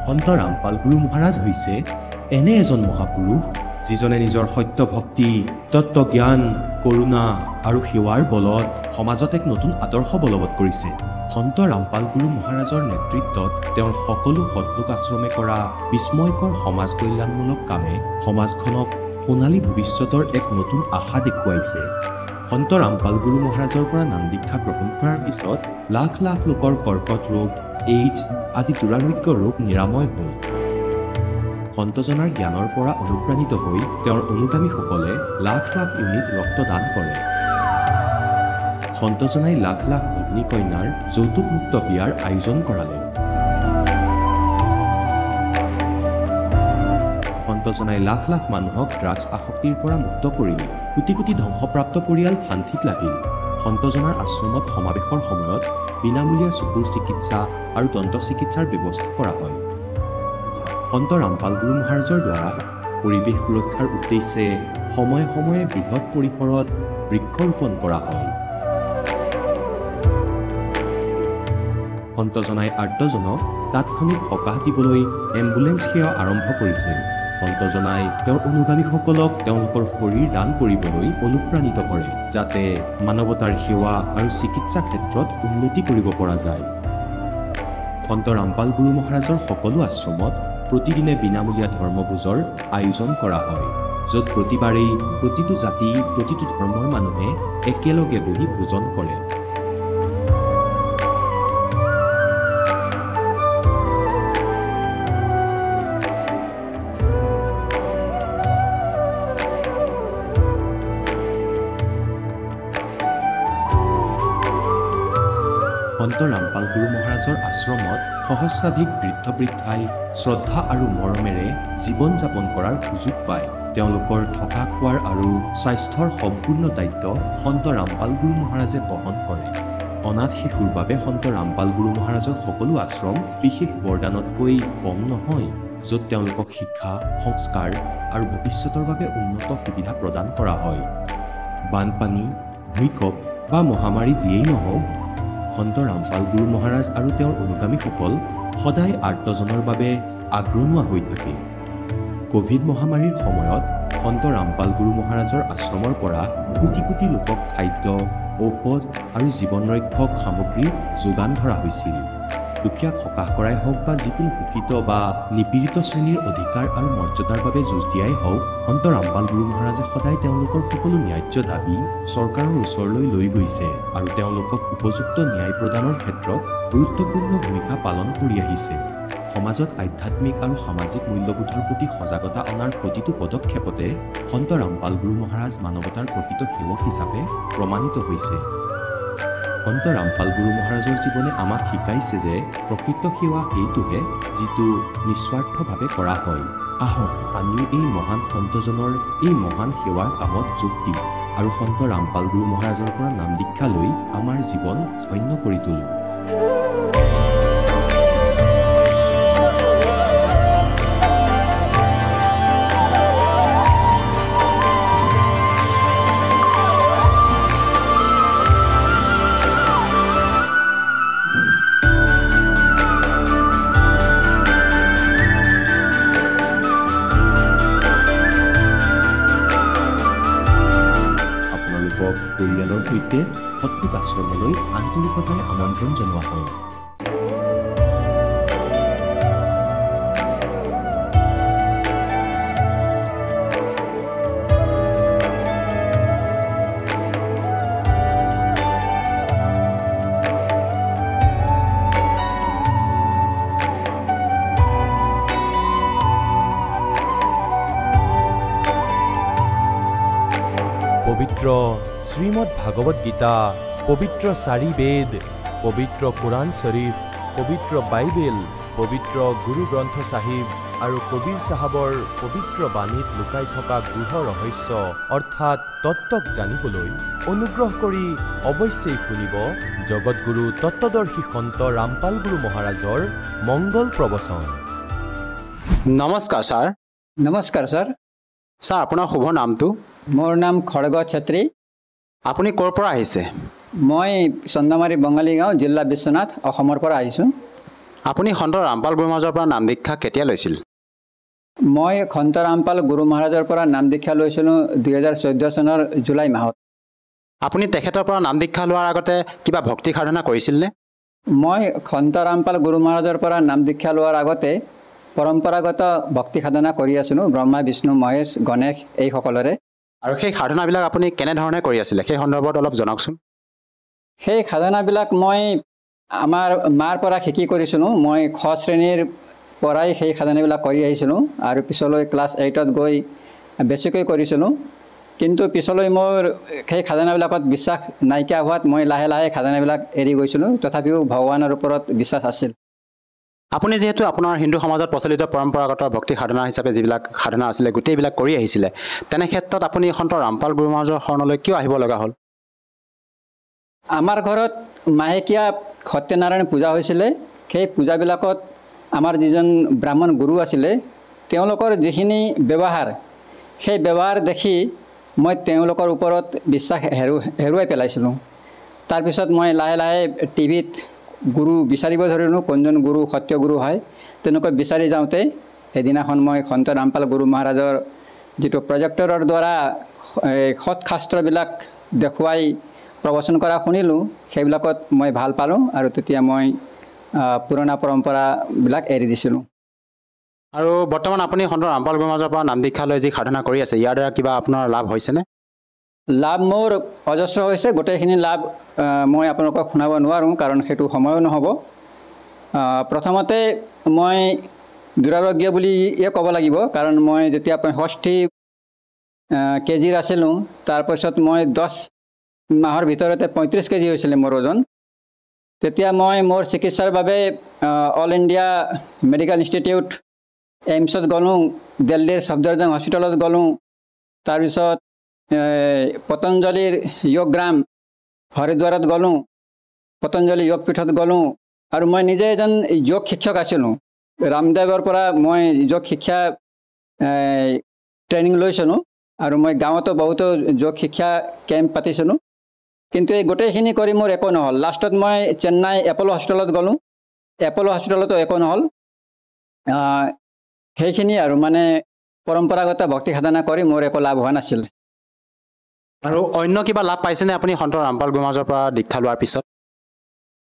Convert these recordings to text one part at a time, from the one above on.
সন্ত ৰামপাল গুৰু মহাৰাজ হৈছে এনে এজন মহাপুৰুষ যিজনে নিজৰ সত্য ভক্তি, তত্ত্বজ্ঞান, কৰোণা আৰু সেৱাৰ বলত সমাজত এক নতুন আদৰ্শ বলবৎ কৰিছে। সন্ত ৰামপাল গুৰু মহাৰাজৰ নেতৃত্বত তেওঁৰ সকলো সৎলোক আশ্ৰমে কৰা বিস্ময়কৰ সমাজ কল্যাণমূলক কামে সমাজখনক সোণালী ভৱিষ্যতৰ এক নতুন আশা দেখুৱাইছে। সন্ত ৰামপাল গুৰু মহাৰাজৰ পৰা নাম দীক্ষা গ্ৰহণ কৰাৰ পিছত লাখ লাখ লোকৰ কৰ্কট ৰোগ, এইডছ আদি দুৰাৰোগ্য ৰোগ নিৰাময় হ'ল। সন্তজনাৰ জ্ঞানৰ পৰা অনুপ্ৰাণিত হৈ তেওঁৰ অনুগামীসকলে লাখ লাখ ইউনিট ৰক্তদান কৰে। সন্তজনাই লাখ লাখ ভগ্নী কন্যাৰ যৌতুকমুক্ত বিয়াৰ আয়োজন কৰালে। সন্তজনাই লাখ লাখ মানুহক ড্ৰাগছ আসক্তিৰ পৰা মুক্ত কৰিলে। কোটি কোটি ধ্বংসপ্ৰাপ্ত পৰিয়াল শান্তিত লাগিল। সন্তজনাৰ আশ্ৰমত সমাৱেশৰ সময়ত বিনামূলীয়া চকুৰ চিকিৎসা আৰু দন্ত চিকিৎসাৰ ব্যৱস্থা কৰা হয়। সন্ত ৰামপাল গুৰু মহাৰাজৰ দ্বাৰা পৰিৱেশ সুৰক্ষাৰ উদ্দেশ্যে সময়ে সময়ে বৃহৎ পৰিসৰত বৃক্ষৰোপণ কৰা হয়। সন্তজনাই আৰ্তজনক তাৎক্ষণিক সকাহ দিবলৈ এম্বুলেন্স সেৱা আৰম্ভ কৰিছিল। সন্তজনাই তেওঁৰ অনুগামীসকলক তেওঁলোকৰ শৰীৰ দান কৰিবলৈ অনুপ্ৰাণিত কৰে, যাতে মানৱতাৰ সেৱা আৰু চিকিৎসা ক্ষেত্ৰত উন্নতি কৰিব পৰা যায়। সন্ত ৰামপাল গুৰু মহাৰাজৰ সকলো আশ্ৰমত প্ৰতিদিনে বিনামূলীয়া ধৰ্মভোজৰ আয়োজন কৰা হয়, য'ত প্ৰতিবাৰেই প্ৰতিটো জাতি, প্ৰতিটো ধৰ্মৰ মানুহে একেলগে বহি ভোজন কৰে। সন্ত ৰামপাল গুৰু মহাৰাজৰ আশ্ৰমত সহস্ৰাধিক বৃদ্ধ বৃদ্ধাই শ্ৰদ্ধা আৰু মৰমেৰে জীৱন যাপন কৰাৰ সুযোগ পায়। তেওঁলোকৰ থকা খোৱাৰ আৰু স্বাস্থ্যৰ সম্পূৰ্ণ দায়িত্ব সন্ত ৰামপাল গুৰু মহাৰাজে বহন কৰে। অনাথ শিশুৰ বাবে সন্ত ৰামপাল গুৰু মহাৰাজৰ সকলো আশ্ৰম বিশেষ বৰদানতকৈ কম নহয়, য'ত তেওঁলোকক শিক্ষা, সংস্কাৰ আৰু ভৱিষ্যতৰ বাবে উন্নত সুবিধা প্ৰদান কৰা হয়। বানপানী, ভূঁইকঁপ বা মহামাৰী যিয়েই নহওক, সন্ত ৰামপাল গুৰু মহাৰাজ আৰু তেওঁৰ অনুগামীসকল সদায় আৰ্তজনৰ বাবে আগ্ৰহী হৈ থাকে। কোভিড মহামাৰীৰ সময়ত সন্ত ৰামপাল গুৰু মহাৰাজৰ আশ্ৰমৰ পৰা কোটি কোটি লোকক খাদ্য, ঔষধ আৰু জীৱন ৰক্ষক সামগ্ৰী যোগান ধৰা হৈছিল। দুখীয়াক সকাহ কৰাই হওক বা যিকোনো শোষিত বা নিপীড়িত শ্ৰেণীৰ অধিকাৰ আৰু মৰ্যাদাৰ বাবে যুঁজ দিয়াই হওক, সন্ত ৰামপাল গুৰু মহাৰাজে সদায় তেওঁলোকৰ সকলো ন্যায্য দাবী চৰকাৰৰ ওচৰলৈ লৈ গৈছে আৰু তেওঁলোকক উপযুক্ত ন্যায় প্ৰদানৰ ক্ষেত্ৰত গুৰুত্বপূৰ্ণ ভূমিকা পালন কৰি আহিছে। সমাজত আধ্যাত্মিক আৰু সামাজিক মূল্যবোধৰ প্ৰতি সজাগতা অনাৰ প্ৰতিটো পদক্ষেপতে সন্ত ৰামপাল গুৰু মহাৰাজ মানৱতাৰ প্ৰকৃত সেৱক হিচাপে প্ৰমাণিত হৈছে। সন্ত ৰামপাল গুৰু মহাৰাজৰ জীৱনে আমাক শিকাইছে যে প্ৰকৃত সেৱা সেইটোহে যিটো নিস্বাৰ্থভাৱে কৰা হয়। আহক আমিও এই মহান সন্তজনৰ এই মহান সেৱাৰ কামত যোগ দিওঁ আৰু সন্ত ৰামপাল গুৰু মহাৰাজৰ পৰা নাম দীক্ষা লৈ আমাৰ জীৱন ধন্য কৰি তোলোঁ। পৰিয়ালৰ সৈতে সৎলোক আশ্ৰমলৈ আন্তৰিকতাৰে আমন্ত্ৰণ জনোৱা হয়। পবিত্ৰ শ্ৰীমদ ভাগৱত গীতা, পবিত্ৰ 4 বেদ, পবিত্ৰ কুৰাণ শ্বৰীফ, পবিত্ৰ বাইবেল, পবিত্ৰ গুৰু গ্ৰন্থ চাহিব আৰু কবিৰ চাহাবৰ পবিত্ৰ বাণীত লুকাই থকা গৃহ ৰহস্য অৰ্থাৎ তত্ত্বক জানিবলৈ অনুগ্ৰহ কৰি অৱশ্যেই শুনিব জগতগুৰু তত্ত্বদৰ্শী সন্ত ৰামপাল গুৰু মহাৰাজৰ মংগল প্ৰবচন। নমস্কাৰ ছাৰ। নমস্কাৰ ছাৰ। ছাৰ আপোনাৰ শুভ নামটো? মোৰ নাম খড়গ ছেত্ৰী। আপুনি ক'ৰ পৰা আহিছে? মই চন্দামাৰী বঙালী গাঁও, জিলা বিশ্বনাথ, অসমৰ পৰা আহিছোঁ। আপুনি সন্ত ৰামপাল গুৰু মহাৰাজৰ পৰা নাম দীক্ষা কেতিয়া লৈছিল? মই সন্ত ৰামপাল গুৰু মহাৰাজৰ পৰা নাম দীক্ষা লৈছিলোঁ 2014 চনৰ জুলাই মাহত। আপুনি তেখেতৰ পৰা নাম দীক্ষা লোৱাৰ আগতে কিবা ভক্তি সাধনা কৰিছিলনে? মই সন্ত ৰামপাল গুৰু মহাৰাজৰ পৰা নাম দীক্ষা লোৱাৰ আগতে পৰম্পৰাগত ভক্তি সাধনা কৰি আছিলোঁ, ব্ৰহ্মা বিষ্ণু মহেশ গণেশ এইসকলৰে। আৰু সেই সাধনাবিলাক আপুনি কেনেধৰণে কৰি আছিলে সেই সন্দৰ্ভত অলপ জনাওকচোন। সেই সাধনাবিলাক মই আমাৰ মাৰ পৰা শিকি কৰিছিলোঁ। মই খ শ্ৰেণীৰ পৰাই সেই সাধনাবিলাক কৰি আহিছিলোঁ আৰু পিছলৈ ক্লাছ 8ত গৈ বেছিকৈ কৰিছিলোঁ। কিন্তু পিছলৈ মোৰ সেই সাধনাবিলাকত বিশ্বাস নাইকিয়া হোৱাত মই লাহে লাহে সাধনাবিলাক এৰি গৈছিলোঁ। তথাপিও ভগৱানৰ ওপৰত বিশ্বাস আছিল। আপুনি যিহেতু আপোনাৰ হিন্দু সমাজত প্ৰচলিত পৰম্পৰাগত ভক্তি সাধনা হিচাপে যিবিলাক সাধনা আছিলে গোটেইবিলাক কৰি আহিছিলে, তেনে ক্ষেত্ৰত আপুনি সন্ত ৰামপাল গুৰু মহাৰাজৰ শৰণলৈ কিয় আহিব লগা হ'ল? আমাৰ ঘৰত মাহেকীয়া সত্যনাৰায়ণ পূজা হৈছিলে। সেই পূজাবিলাকত আমাৰ যিজন ব্ৰাহ্মণ গুৰু আছিলে তেওঁলোকৰ যিখিনি ব্যৱহাৰ, সেই ব্যৱহাৰ দেখি মই তেওঁলোকৰ ওপৰত বিশ্বাস হেৰুৱাই পেলাইছিলোঁ। তাৰপিছত মই লাহে লাহে টিভিত গুৰু বিচাৰিব ধৰিলোঁ, কোনজন গুৰু সত্য গুৰু হয়। তেনেকৈ বিচাৰি যাওঁতে এদিনাখন মই সন্ত ৰামপাল গুৰু মহাৰাজৰ যিটো প্ৰজেক্টৰৰ দ্বাৰা সৎ শাস্ত্ৰবিলাক দেখুৱাই প্ৰবচন কৰা শুনিলোঁ, সেইবিলাকত মই ভাল পালোঁ আৰু তেতিয়া মই পুৰণা পৰম্পৰাবিলাক এৰি দিছিলোঁ। আৰু বৰ্তমান আপুনি সন্ত ৰামপাল গুৰু মহাৰাজৰ পৰা নাম দীক্ষা লৈ যি সাধনা কৰি আছে, ইয়াৰ দ্বাৰা কিবা আপোনাৰ লাভ হৈছেনে? লাভ মোৰ অজস্ৰ হৈছে। গোটেইখিনি লাভ মই আপোনালোকক শুনাব নোৱাৰোঁ, কাৰণ সেইটো সময়ো নহ'ব। প্ৰথমতে মই দুৰাৰোগ্য বুলিয়ে ক'ব লাগিব, কাৰণ মই যেতিয়া 65 কেজিৰ আছিলোঁ, তাৰপিছত মই 10 মাহৰ ভিতৰতে 35 কেজি হৈছিলে মোৰ ওজন। তেতিয়া মই মোৰ চিকিৎসাৰ বাবে অল ইণ্ডিয়া মেডিকেল ইনষ্টিটিউট এইমছত গ'লোঁ, দিল্লীৰ সফদৰজং হস্পিটেলত গ'লোঁ, তাৰপিছত পতঞ্জলীৰ যোগগ্ৰাম হৰিদ্বাৰত গ'লোঁ, পতঞ্জলী যোগপীঠত গ'লোঁ আৰু মই নিজে এজন যোগ শিক্ষক আছিলোঁ। ৰামদেৱৰ পৰা মই যোগ শিক্ষা ট্ৰেইনিং লৈছিলোঁ আৰু মই গাঁৱতো বহুতো যোগ শিক্ষা কেম্প পাতিছিলোঁ। কিন্তু এই গোটেইখিনি কৰি মোৰ একো নহ'ল। লাষ্টত মই চেন্নাই এপ'ল' হস্পিটেলত গ'লোঁ। এপ'ল' হস্পিটেলতো একো নহ'ল। সেইখিনি আৰু মানে পৰম্পৰাগত ভক্তি সাধনা কৰি মোৰ একো লাভ হোৱা নাছিল। আৰু অন্য কিবা লাভ পাইছেনে আপুনি সন্ত ৰামপাল গুৰু মহাৰাজৰ পৰা দীক্ষা লোৱাৰ পিছত?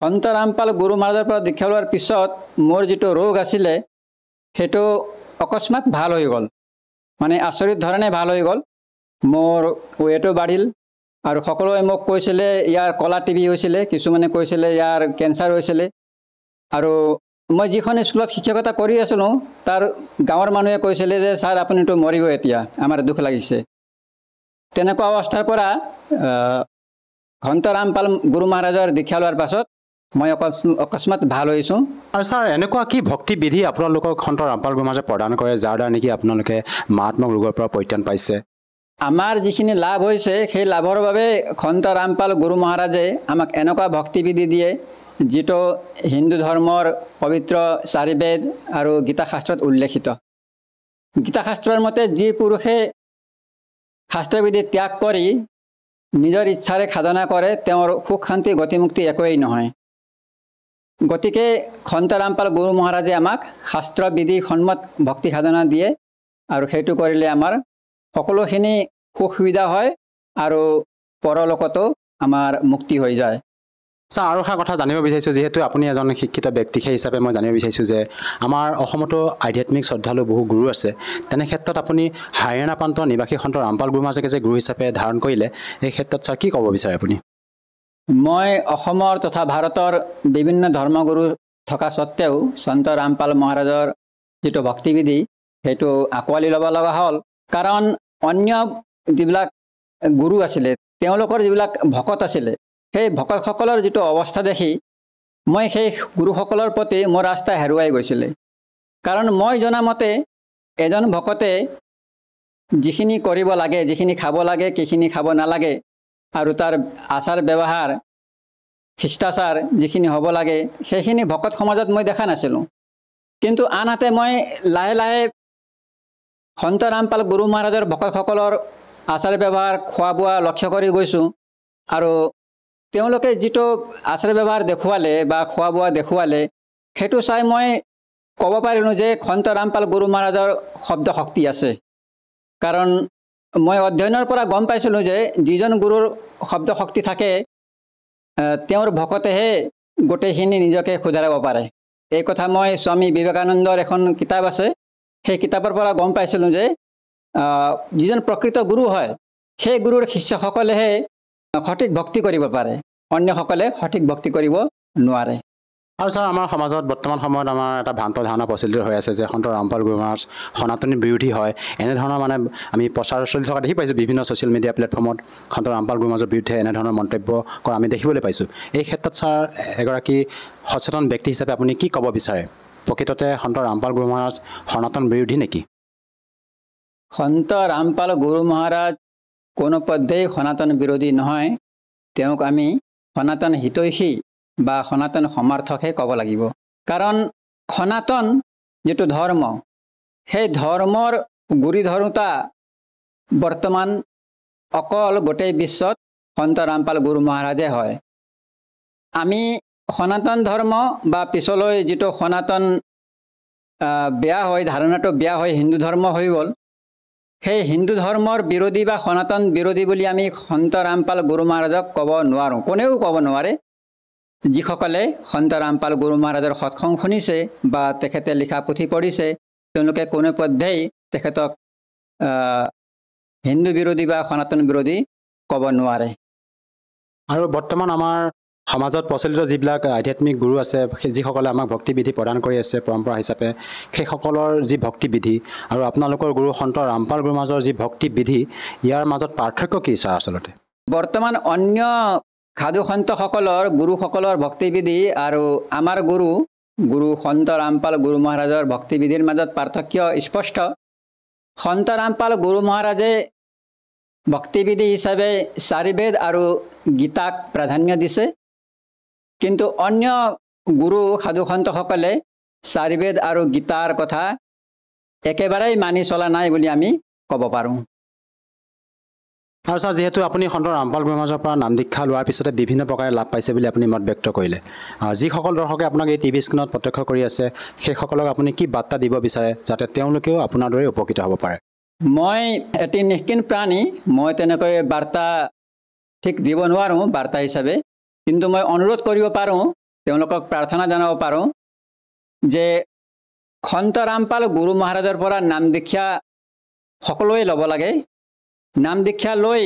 সন্ত ৰামপাল গুৰু মহাৰাজৰ পৰা দীক্ষা লোৱাৰ পিছত মোৰ যিটো ৰোগ আছিলে সেইটো অকস্মাত ভাল হৈ গ'ল, মানে আচৰিত ধৰণে ভাল হৈ গ'ল। মোৰ ৱেটো বাঢ়িল আৰু সকলোৱে মোক কৈছিলে ইয়াৰ কলা টিবি হৈছিলে, কিছুমানে কৈছিলে ইয়াৰ কেঞ্চাৰ হৈছিলে। আৰু মই যিখন স্কুলত শিক্ষকতা কৰি আছিলোঁ তাৰ গাঁৱৰ মানুহে কৈছিলে যে ছাৰ আপুনিতো মৰিব এতিয়া, আমাৰ দুখ লাগিছে। তেনেকুৱা অৱস্থাৰ পৰা সন্ত ৰামপাল গুৰু মহাৰাজৰ দীক্ষা লোৱাৰ পাছত মই অকস্মাত ভাল হৈছোঁ। আৰু ছাৰ এনেকুৱা কি ভক্তি বিধি আপোনালোকক সন্ত ৰামপাল গুৰু মহাৰাজে প্ৰদান কৰে যাৰ দ্বাৰা নেকি আপোনালোকে মাৰাত্মক ৰোগৰ পৰা পৰিত্ৰাণ পাইছে? আমাৰ যিখিনি লাভ হৈছে সেই লাভৰ বাবে সন্ত ৰামপাল গুৰু মহাৰাজে আমাক এনেকুৱা ভক্তিবিধি দিয়ে যিটো হিন্দু ধৰ্মৰ পবিত্ৰ 4 বেদ আৰু গীতা শাস্ত্ৰত উল্লেখিত। গীতা শাস্ত্ৰৰ মতে যি পুৰুষে শাস্ত্ৰবিধি ত্যাগ কৰি নিজৰ ইচ্ছাৰে সাধনা কৰে তেওঁৰ সুখ শান্তি গতিমুক্তি একোৱেই নহয়। গতিকে সন্ত ৰামপাল গুৰু মহাৰাজে আমাক শাস্ত্ৰবিধি সন্মত ভক্তি সাধনা দিয়ে আৰু সেইটো কৰিলে আমাৰ সকলোখিনি সুখ সুবিধা হয় আৰু পৰলোকতো আমাৰ মুক্তি হৈ যায়। ছাৰ আৰু এটা কথা জানিব বিচাৰিছোঁ, যিহেতু আপুনি এজন শিক্ষিত ব্যক্তি সেই হিচাপে মই জানিব বিচাৰিছোঁ যে আমাৰ অসমতো আধ্যাত্মিক শ্ৰদ্ধালু বহু গুৰু আছে। তেনে ক্ষেত্ৰত আপুনি হাৰিয়ানা প্ৰান্তৰ নিবাসী সন্ত ৰামপাল গুৰু মহাৰাজকে যে গুৰু হিচাপে ধাৰণ কৰিলে, এই ক্ষেত্ৰত ছাৰ কি ক'ব বিচাৰে আপুনি? মই অসমৰ তথা ভাৰতৰ বিভিন্ন ধৰ্মগুৰু থকা স্বত্তেও সন্ত ৰামপাল মহাৰাজৰ যিটো ভক্তিবিধি সেইটো আঁকোৱালি ল'ব লগা হ'ল। কাৰণ অন্য যিবিলাক গুৰু আছিলে তেওঁলোকৰ যিবিলাক ভকত আছিলে সেই ভকতসকলৰ যিটো অৱস্থা দেখি মই সেই গুৰুসকলৰ প্ৰতি মোৰ আস্থা হেৰুৱাই গৈছিলে। কাৰণ মই জনামতে এজন ভকতে যিখিনি কৰিব লাগে, যিখিনি খাব লাগে, কিখিনি খাব নালাগে আৰু তাৰ আচাৰ ব্যৱহাৰ শিষ্টাচাৰ যিখিনি হ'ব লাগে সেইখিনি ভকত সমাজত মই দেখা নাছিলোঁ। কিন্তু আনহাতে মই লাহে লাহে সন্ত ৰামপাল গুৰু মহাৰাজৰ ভকতসকলৰ আচাৰ ব্যৱহাৰ খোৱা বোৱা লক্ষ্য কৰি গৈছোঁ আৰু তেওঁলোকে যিটো আচাৰ ব্যৱহাৰ দেখুৱালে বা খোৱা বোৱা দেখুৱালে সেইটো চাই মই ক'ব পাৰিলোঁ যে সন্ত ৰামপাল গুৰু মহাৰাজৰ শব্দ শক্তি আছে। কাৰণ মই অধ্যয়নৰ পৰা গম পাইছিলোঁ যে যিজন গুৰুৰ শব্দ শক্তি থাকে তেওঁৰ ভকতেহে গোটেইখিনি নিজকে শুধৰাব পাৰে। এই কথা মই স্বামী বিবেকানন্দৰ এখন কিতাপ আছে, সেই কিতাপৰ পৰা গম পাইছিলোঁ যে যিজন প্ৰকৃত গুৰু হয় সেই গুৰুৰ শিষ্যসকলেহে সঠিক ভক্তি কৰিব পাৰে, অন্যসকলে সঠিক ভক্তি কৰিব নোৱাৰে। আৰু ছাৰ, আমাৰ সমাজত বৰ্তমান সময়ত আমাৰ এটা ভ্ৰান্ত ধাৰণা প্ৰচলিত হৈ আছে যে সন্ত ৰামপাল গুৰু মহাৰাজ সনাতনী বিৰোধী হয়। এনেধৰণৰ মানে আমি প্ৰচাৰ চলি থকা দেখি পাইছোঁ, বিভিন্ন ছ'চিয়েল মিডিয়া প্লেটফৰ্মত সন্ত ৰামপাল গুৰু মহাৰাজৰ বিৰুদ্ধে এনেধৰণৰ মন্তব্য কৰা আমি দেখিবলৈ পাইছোঁ। এই ক্ষেত্ৰত ছাৰ, এগৰাকী সচেতন ব্যক্তি হিচাপে আপুনি কি ক'ব বিচাৰে? প্ৰকৃততে সন্ত ৰামপাল গুৰু মহাৰাজ সনাতন বিৰোধী নেকি? সন্ত ৰামপাল গুৰু মহাৰাজ কোনো পধ্যেই সনাতন বিৰোধী নহয়। তেওঁক আমি সনাতন হিতৈষী বা সনাতন সমৰ্থকহে ক'ব লাগিব। কাৰণ সনাতন যিটো ধৰ্ম, সেই ধৰ্মৰ গুৰি ধৰোঁতা বৰ্তমান অকল গোটেই বিশ্বত সন্ত ৰামপাল গুৰু মহাৰাজে হয়। আমি সনাতন ধৰ্ম বা পিছলৈ যিটো সনাতন বেয়া হয়, ধাৰণাটো বেয়া হৈ হিন্দু ধৰ্ম হৈ গ'ল, সেই হিন্দু ধৰ্মৰ বিৰোধী বা সনাতন বিৰোধী বুলি আমি সন্ত ৰামপাল গুৰু মহাৰাজক ক'ব নোৱাৰোঁ, কোনেও ক'ব নোৱাৰে। যিসকলে সন্ত ৰামপাল গুৰু মহাৰাজৰ সৎসং শুনিছে বা তেখেতে লিখা পুথি পঢ়িছে, তেওঁলোকে কোনো পধ্যেই তেখেতক হিন্দু বিৰোধী বা সনাতন বিৰোধী ক'ব নোৱাৰে। আৰু বৰ্তমান আমাৰ সমাজত প্ৰচলিত যিবিলাক আধ্যাত্মিক গুৰু আছে, যিসকলে আমাক ভক্তিবিধি প্ৰদান কৰি আছে পৰম্পৰা হিচাপে, সেইসকলৰ যি ভক্তিবিধি আৰু আপোনালোকৰ গুৰু সন্ত ৰামপাল গুৰুৰ মাজৰ যি ভক্তিবিধি, ইয়াৰ মাজত পাৰ্থক্য কি ছাৰ আচলতে? বৰ্তমান অন্য সাধু সন্তসকলৰ গুৰুসকলৰ ভক্তিবিধি আৰু আমাৰ গুৰু সন্ত ৰামপাল গুৰু মহাৰাজৰ ভক্তিবিধিৰ মাজত পাৰ্থক্য স্পষ্ট। সন্ত ৰামপাল গুৰু মহাৰাজে ভক্তিবিধি হিচাপে চাৰিবেদ আৰু গীতাক প্ৰাধান্য দিছে, কিন্তু অন্য গুৰু সাধু সন্তসকলে চাৰিবেদ আৰু গীতাৰ কথা একেবাৰেই মানি চলা নাই বুলি আমি ক'ব পাৰোঁ। আৰু ছাৰ, যিহেতু আপুনি সন্ত ৰামপাল গুৰু মহাৰাজৰ পৰা নাম দীক্ষা লোৱাৰ পিছতে বিভিন্ন প্ৰকাৰে লাভ পাইছে বুলি আপুনি মত ব্যক্ত কৰিলে, যিসকল দৰ্শকে আপোনাক এই টিভি স্ক্ৰীণত প্ৰত্যক্ষ কৰি আছে, সেইসকলক আপুনি কি বাৰ্তা দিব বিচাৰে যাতে তেওঁলোকেও আপোনাৰ দৰে উপকৃত হ'ব পাৰে? মই এটি নিষ্কিন প্ৰাণী, মই তেনেকৈ বাৰ্তা ঠিক দিব নোৱাৰোঁ বাৰ্তা হিচাপে, কিন্তু মই অনুৰোধ কৰিব পাৰোঁ, তেওঁলোকক প্ৰাৰ্থনা জনাব পাৰোঁ যে সন্ত ৰামপাল গুৰু মহাৰাজৰ পৰা নাম দীক্ষা সকলোৱে ল'ব লাগে। নাম দীক্ষা লৈ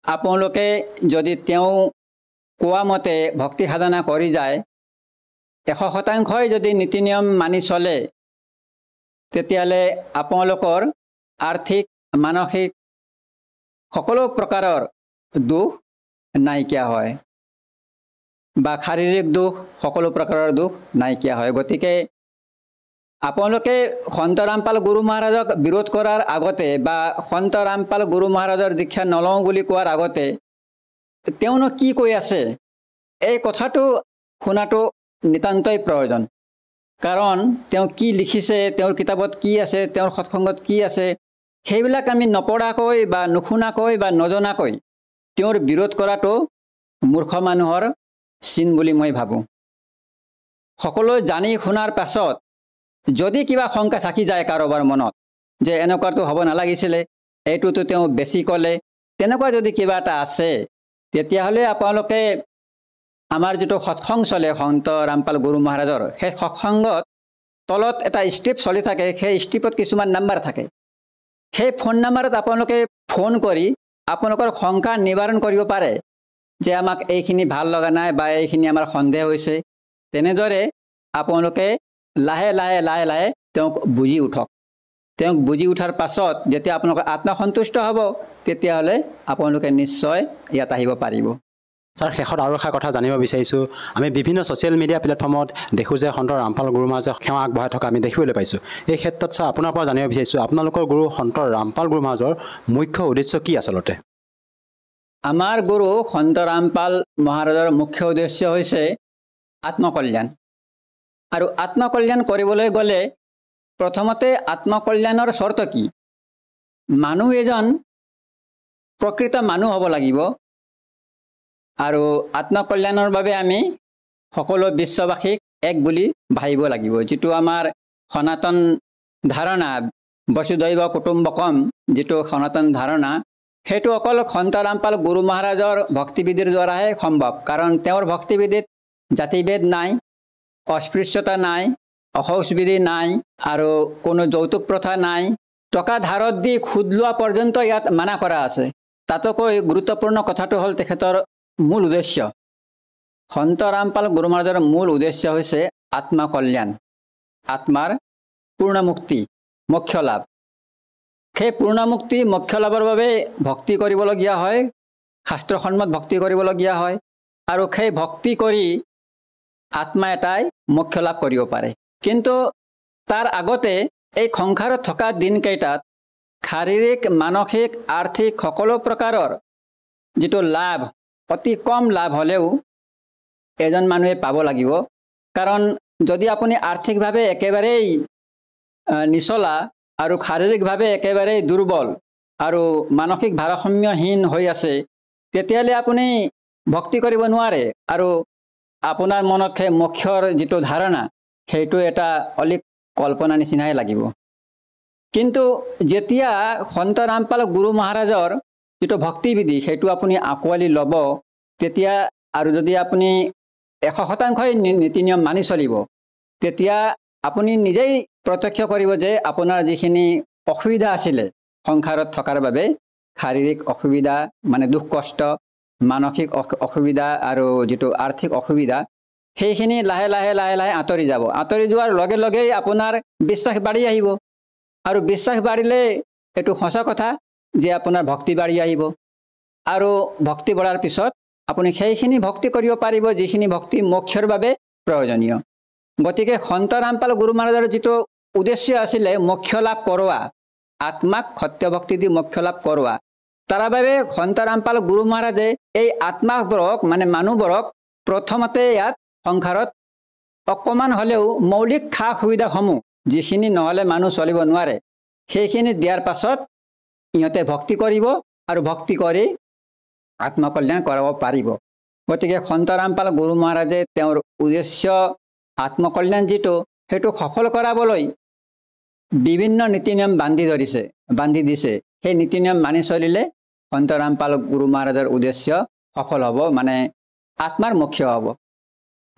আপোনালোকে যদি তেওঁ কোৱা মতে ভক্তি সাধনা কৰি যায়, 100% যদি নীতি নিয়ম মানি চলে, তেতিয়াহ'লে আপোনালোকৰ আৰ্থিক, মানসিক সকলো প্ৰকাৰৰ দুখ নাইকিয়া হয় বা শাৰীৰিক দুখ, সকলো প্ৰকাৰৰ দুখ নাইকিয়া হয়। গতিকে আপোনালোকে সন্ত ৰামপাল গুৰু মহাৰাজক বিৰোধ কৰাৰ আগতে বা সন্ত ৰামপাল গুৰু মহাৰাজৰ দীক্ষা নলওঁ বুলি কোৱাৰ আগতে তেওঁনো কি কৈ আছে, এই কথাটো শুনাটো নিতান্তই প্ৰয়োজন। কাৰণ তেওঁ কি লিখিছে, তেওঁৰ কিতাপত কি আছে, তেওঁৰ সৎসংগত কি আছে, সেইবিলাক আমি নপঢ়াকৈ বা নুশুনাকৈ বা নজনাকৈ তেওঁৰ বিৰোধ কৰাটো মূৰ্খ মানুহৰ চিন বুলি মই ভাবোঁ। সকলো জানি শুনাৰ পাছত যদি কিবা শংকা থাকি যায় কাৰোবাৰ মনত যে এনেকুৱাটো হ'ব নালাগিছিলে, এইটোতো তেওঁ বেছি ক'লে, তেনেকুৱা যদি কিবা এটা আছে, তেতিয়াহ'লে আপোনালোকে আমাৰ যিটো সৎসং চলে সন্ত ৰামপাল গুৰু মহাৰাজৰ, সেই সৎসংগত তলত এটা ষ্ট্ৰিপ চলি থাকে, সেই ষ্ট্ৰিপত কিছুমান নাম্বাৰ থাকে। সেই ফোন নাম্বাৰত আপোনালোকে ফোন কৰি আপোনালোকৰ শংকা নিবাৰণ কৰিব পাৰে যে আমাক এইখিনি ভাল লগা নাই বা এইখিনি আমাৰ সন্দেহ হৈছে। তেনেদৰে আপোনালোকে লাহে লাহে লাহে লাহে তেওঁক বুজি উঠক। তেওঁক বুজি উঠাৰ পাছত যেতিয়া আপোনালোকৰ আত্মসন্তুষ্ট হ'ব, তেতিয়াহ'লে আপোনালোকে নিশ্চয় ইয়াত আহিব পাৰিব। ছাৰ, শেষত আৰু এটা কথা জানিব বিচাৰিছোঁ, আমি বিভিন্ন ছ'চিয়েল মিডিয়া প্লেটফৰ্মত দেখোঁ যে সন্ত ৰামপাল গুৰু মহাৰাজে সেৱা আগবঢ়াই থকা আমি দেখিবলৈ পাইছোঁ। এই ক্ষেত্ৰত ছাৰ, আপোনাৰ পৰা জানিব বিচাৰিছোঁ, আপোনালোকৰ গুৰু সন্ত ৰামপাল গুৰু মহাৰাজৰ মুখ্য উদ্দেশ্য কি আচলতে? আমাৰ গুৰু সন্ত ৰামপাল মহাৰাজৰ মুখ্য উদ্দেশ্য হৈছে আত্মকল্যাণ। আৰু আত্মকল্যাণ কৰিবলৈ গ'লে প্ৰথমতে আত্মকল্যাণৰ চৰ্ত কি? মানুহ এজন প্ৰকৃত মানুহ হ'ব লাগিব। আৰু আত্মকল্যাণৰ বাবে আমি সকলো বিশ্ববাসীক এক বুলি ভাবিব লাগিব। যিটো আমাৰ সনাতন ধাৰণা বসুধৈৱ কুটুম্বকম, যিটো সনাতন ধাৰণা, সেইটো অকল সন্ত ৰামপাল গুৰু মহাৰাজৰ ভক্তিবিধিৰ দ্বাৰাহে সম্ভৱ। কাৰণ তেওঁৰ ভক্তিবিধিত জাতিভেদ নাই, অস্পৃশ্যতা নাই, অশৌচবিধি নাই, আৰু কোনো যৌতুক প্ৰথা নাই, টকা ধাৰত দি সুদ লোৱা পৰ্যন্ত ইয়াত মানা কৰা আছে। তাতকৈ গুৰুত্বপূৰ্ণ কথাটো হ'ল তেখেতৰ মূল উদ্দেশ্য। সন্ত ৰামপাল গুৰু মহাৰাজৰ মূল উদ্দেশ্য হৈছে আত্মকল্যাণ, আত্মাৰ পূৰ্ণমুক্তি, মোক্ষ লাভ। সেই পূৰ্ণমুক্তি মোক্ষ লাভৰ বাবে ভক্তি কৰিবলগীয়া হয়, শাস্ত্ৰসন্মত ভক্তি কৰিবলগীয়া হয়, আৰু সেই ভক্তি কৰি আত্মা এটাই মোক্ষ লাভ কৰিব পাৰে। কিন্তু তাৰ আগতে এই সংসাৰত থকা দিনকেইটাত শাৰীৰিক, মানসিক, আৰ্থিক সকলো প্ৰকাৰৰ যিটো লাভ, অতি কম লাভ হ'লেও এজন মানুহে পাব লাগিব। কাৰণ যদি আপুনি আৰ্থিকভাৱে একেবাৰেই নিচলা আৰু শাৰীৰিকভাৱে একেবাৰেই দুৰ্বল আৰু মানসিক ভাৰসাম্যহীন হৈ আছে, তেতিয়াহ'লে আপুনি ভক্তি কৰিব নোৱাৰে, আৰু আপোনাৰ মনত সেই মোক্ষৰ যিটো ধাৰণা, সেইটো এটা অলিক কল্পনা নিচিনাই লাগিব। কিন্তু যেতিয়া সন্ত ৰামপাল গুৰু মহাৰাজৰ যিটো ভক্তিবিধি সেইটো আপুনি আঁকোৱালি ল'ব, তেতিয়া আৰু যদি আপুনি 100% নীতি নিয়ম মানি চলিব, তেতিয়া আপুনি নিজেই প্ৰত্যক্ষ কৰিব যে আপোনাৰ যিখিনি অসুবিধা আছিলে সংসাৰত থকাৰ বাবে, শাৰীৰিক অসুবিধা মানে দুখ কষ্ট, মানসিক অসুবিধা আৰু যিটো আৰ্থিক অসুবিধা, সেইখিনি লাহে লাহে লাহে লাহে আঁতৰি যাব। আঁতৰি যোৱাৰ লগে লগেই আপোনাৰ বিশ্বাস বাঢ়ি আহিব, আৰু বিশ্বাস বাঢ়িলে এইটো সঁচা কথা যে আপোনাৰ ভক্তি বাঢ়ি আহিব, আৰু ভক্তি বঢ়াৰ পিছত আপুনি সেইখিনি ভক্তি কৰিব পাৰিব যিখিনি ভক্তি মোক্ষৰ বাবে প্ৰয়োজনীয়। গতিকে সন্ত ৰামপাল গুৰু মহাৰাজৰ যিটো উদ্দেশ্য আছিলে মোক্ষ লাভ কৰোৱা, আত্মাক সত্য ভক্তি দি মোক্ষ লাভ কৰোৱা, তাৰ বাবে সন্ত ৰামপাল গুৰু মহাৰাজে এই আত্মাবোৰক মানে মানুহবোৰক প্ৰথমতে ইয়াত সংসাৰত অকণমান হ'লেও মৌলিক সা সুবিধাসমূহ যিখিনি নহ'লে মানুহ চলিব নোৱাৰে, সেইখিনি দিয়াৰ পাছত ইহঁতে ভক্তি কৰিব, আৰু ভক্তি কৰি আত্মকল্যাণ কৰাব পাৰিব। গতিকে সন্ত ৰামপাল গুৰু মহাৰাজে তেওঁৰ উদ্দেশ্য আত্মকল্যাণ যিটো, সেইটো সফল কৰাবলৈ বিভিন্ন নীতি নিয়ম বান্ধি দিছে। সেই নীতি নিয়ম মানি চলিলে সন্ত ৰামপাল গুৰু মহাৰাজৰ উদ্দেশ্য সফল হ'ব, মানে আত্মাৰ মোক্ষ হ'ব।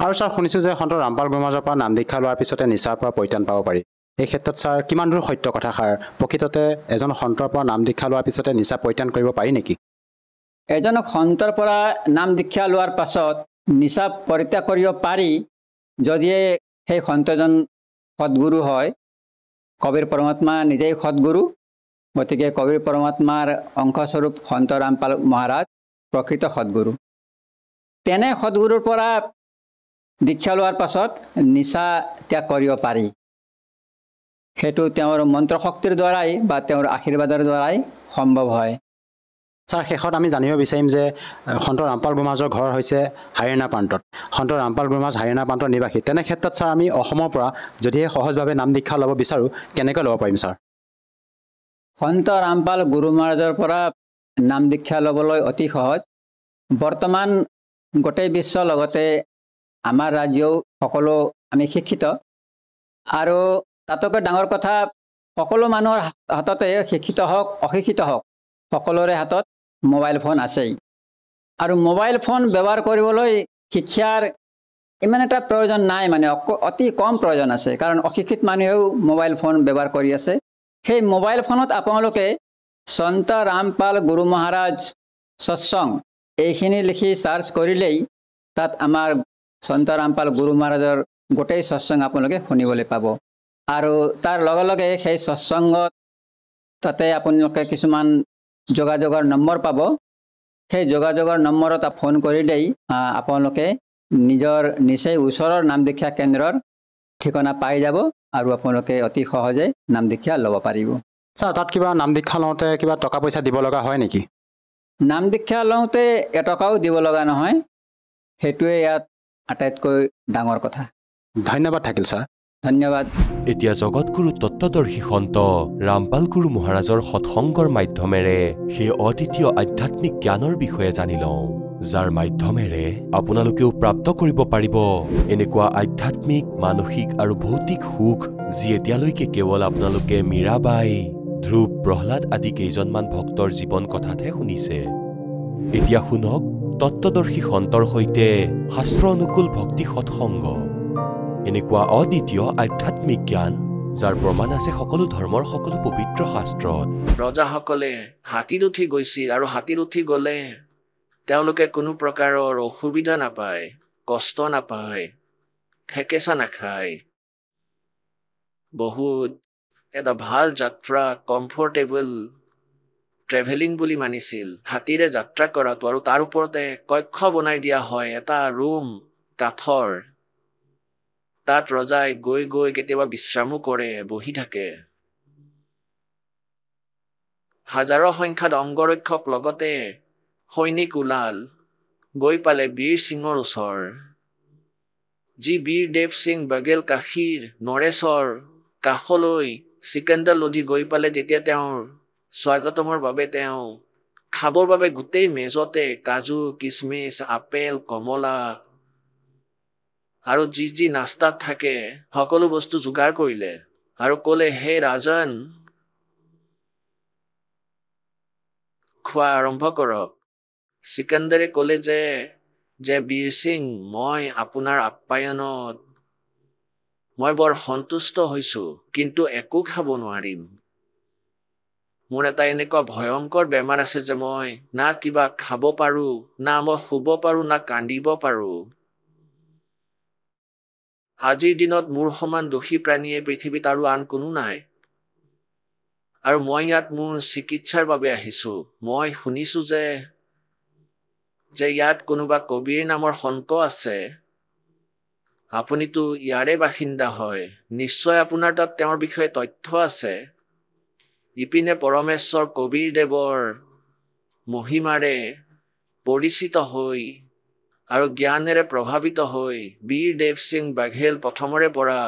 আৰু ছাৰ শুনিছোঁ যে সন্ত ৰামপাল গুৰু মহাৰাজৰ পৰা নাম দীক্ষা লোৱাৰ পিছতে নিচাৰ পৰা পৰিত্ৰাণ পাব পাৰি। এই ক্ষেত্ৰত ছাৰ কিমান দূৰ সত্য কথা সাৰ? প্ৰকৃততে এজন সন্তৰ পৰা নাম দীক্ষা লোৱাৰ পিছতে নিচা পৰিত্ৰাণ কৰিব পাৰি নেকি? এজন সন্তৰ পৰা নাম দীক্ষা লোৱাৰ পাছত নিচা পৰিত্যাগ কৰিব পাৰি, যদিহে সেই সন্তজন সদ্গুৰু হয়। কবিৰ পৰমাত্মা নিজেই সদ্গুৰু, গতিকে কবিৰ পৰমাত্মাৰ অংশস্বৰূপ সন্ত ৰামপাল মহাৰাজ প্ৰকৃত সদ্গুৰু। তেনে সদ্গুৰুৰ পৰা দীক্ষা লোৱাৰ পাছত নিচা ত্যাগ কৰিব পাৰি। সেইটো তেওঁৰ মন্ত্ৰ শক্তিৰ দ্বাৰাই বা তেওঁৰ আশীৰ্বাদৰ দ্বাৰাই সম্ভৱ হয়। ছাৰ, শেষত আমি জানিব বিচাৰিম যে সন্ত ৰামপাল গুৰু মহাৰাজৰ ঘৰ হৈছে হাৰিয়ানা প্ৰান্তত। সন্ত ৰামপাল গুৰু মহাৰাজ হাৰিয়ানা প্ৰান্তৰ নিবাসী। তেনে ক্ষেত্ৰত ছাৰ আমি অসমৰ পৰা যদিহে সহজভাৱে নাম দীক্ষা ল'ব বিচাৰোঁ, কেনেকৈ ল'ব পাৰিম ছাৰ? সন্ত ৰামপাল গুৰু মহাৰাজৰ পৰা নাম দীক্ষা ল'বলৈ অতি সহজ। বৰ্তমান গোটেই বিশ্বৰ লগতে আমাৰ ৰাজ্যও সকলো আমি শিক্ষিত, আৰু তাতকৈ ডাঙৰ কথা, সকলো মানুহৰ হাততে শিক্ষিত হওক অশিক্ষিত হওক সকলোৰে হাতত মোবাইল ফোন আছেই। আৰু মোবাইল ফোন ব্যৱহাৰ কৰিবলৈ শিক্ষাৰ ইমান এটা প্ৰয়োজন নাই, মানে অতি কম প্ৰয়োজন আছে। কাৰণ অশিক্ষিত মানুহেও মোবাইল ফোন ব্যৱহাৰ কৰি আছে। সেই মোবাইল ফোনত আপোনালোকে সন্ত ৰামপাল গুৰু মহাৰাজ সৎসং এইখিনি লিখি চাৰ্চ কৰিলেই তাত আমাৰ সন্ত ৰামপাল গুৰু মহাৰাজৰ গোটেই সৎসং আপোনালোকে শুনিবলৈ পাব। আৰু তাৰ লগে লগে সেই সৎসংগত তাতে আপোনালোকে কিছুমান যোগাযোগৰ নম্বৰ পাব। সেই যোগাযোগৰ নম্বৰত ফোন কৰিলেই আপোনালোকে নিচেই ওচৰৰ নাম দীক্ষা কেন্দ্ৰৰ ঠিকনা পাই যাব, আৰু আপোনালোকে অতি সহজে নাম দীক্ষা ল'ব পাৰিব। ছাৰ, তাত কিবা নাম দীক্ষা লওঁতে কিবা টকা পইচা দিব লগা হয় নেকি? নাম দীক্ষা লওঁতে এটকাও দিব লগা নহয়, সেইটোৱে ইয়াত আটাইতকৈ ডাঙৰ কথা। ধন্যবাদ থাকিল ছাৰ। ধন্যবাদ। এতিয়া জগতগুৰু তত্ত্বদৰ্শী সন্ত ৰামপাল গুৰু মহাৰাজৰ সৎসংগৰ মাধ্যমেৰে সেই অদ্বিতীয় আধ্যাত্মিক জ্ঞানৰ বিষয়ে জানি লওঁ, যাৰ মাধ্যমেৰে আপোনালোকেও প্ৰাপ্ত কৰিব পাৰিব এনেকুৱা আধ্যাত্মিক, মানসিক আৰু ভৌতিক সুখ যি এতিয়ালৈকে কেৱল আপোনালোকে মীৰাবাই, ধ্ৰুৱ, প্ৰহ্লাদ আদি কেইজনমান ভক্তৰ জীৱন কথাতহে শুনিছে। এতিয়া শুনক তত্ত্বদৰ্শী সন্তৰ সৈতে শাস্ত্ৰ অনুকূল ভক্তি সৎসংগ, এনেকুৱা অদ্বিতীয় আধ্যাত্মিক জ্ঞান যাৰ প্ৰমাণ আছে সকলো ধৰ্মৰ সকলো পবিত্ৰ শাস্ত্ৰত। ৰজাসকলে হাতীত উঠি গৈছিল আৰু হাতীত উঠি গ'লে তেওঁলোকে কোনো প্ৰকাৰৰ অসুবিধা নাপায়, কষ্ট নাপায়, ঠেকেচা নাখায়। বহুত এটা ভাল যাত্ৰা, কমফৰ্টেবল ট্ৰেভেলিং বুলি মানিছিল হাতীৰে যাত্ৰা কৰাটো। আৰু তাৰ ওপৰতে কক্ষ বনাই দিয়া হয়, এটা ৰুম কাঠৰ। তাত ৰজাই গৈ গৈ কেতিয়াবা বিশ্ৰামো কৰে, বহি থাকে। হাজাৰৰ সংখ্যাত অংগৰক্ষক লগতে সৈনিক ওলাল, গৈ পালে বীৰ সিঙৰ ওচৰ। যি বীৰ দেৱ সিং বাঘেল কাশীৰ নৰেশৰ কাষলৈ চিকান্দাৰ লোধি গৈ পালে, তেতিয়া তেওঁৰ স্বাগতমৰ বাবে তেওঁ খাবৰ বাবে গোটেই মেজতে কাজু, কিচমিচ, আপেল, কমলা আৰু যি যি নাস্তাত থাকে সকলো বস্তু যোগাৰ কৰিলে আৰু ক'লে, হে ৰাজন, খোৱা আৰম্ভ কৰক। চিকান্দাৰে ক'লে যে বীৰ সিং, মই আপোনাৰ আপ্যায়নত মই বৰ সন্তুষ্ট হৈছোঁ, কিন্তু একো খাব নোৱাৰিম। মোৰ এটা এনেকুৱা ভয়ংকৰ বেমাৰ আছে যে মই না কিবা খাব পাৰোঁ, না মই শুব পাৰোঁ, না কান্দিব পাৰোঁ। আজিৰ দিনত মোৰ সমান দোষী প্ৰাণীয়ে পৃথিৱীত আৰু আন কোনো নাই। আৰু মই ইয়াত মোৰ চিকিৎসাৰ বাবে আহিছোঁ। মই শুনিছোঁ যে ইয়াত কোনোবা কবিৰ নামৰ সন্ত আছে। আপুনিতো ইয়াৰে বাসিন্দা হয়, নিশ্চয় আপোনাৰ তাত তেওঁৰ বিষয়ে তথ্য আছে। ইপিনে পৰমেশ্বৰ কবিৰ দেৱৰ মহিমাৰে পৰিচিত হৈ আৰু জ্ঞানেৰে প্ৰভাৱিত হৈ বীৰ দেৱ সিং বাঘেল প্ৰথমৰে পৰা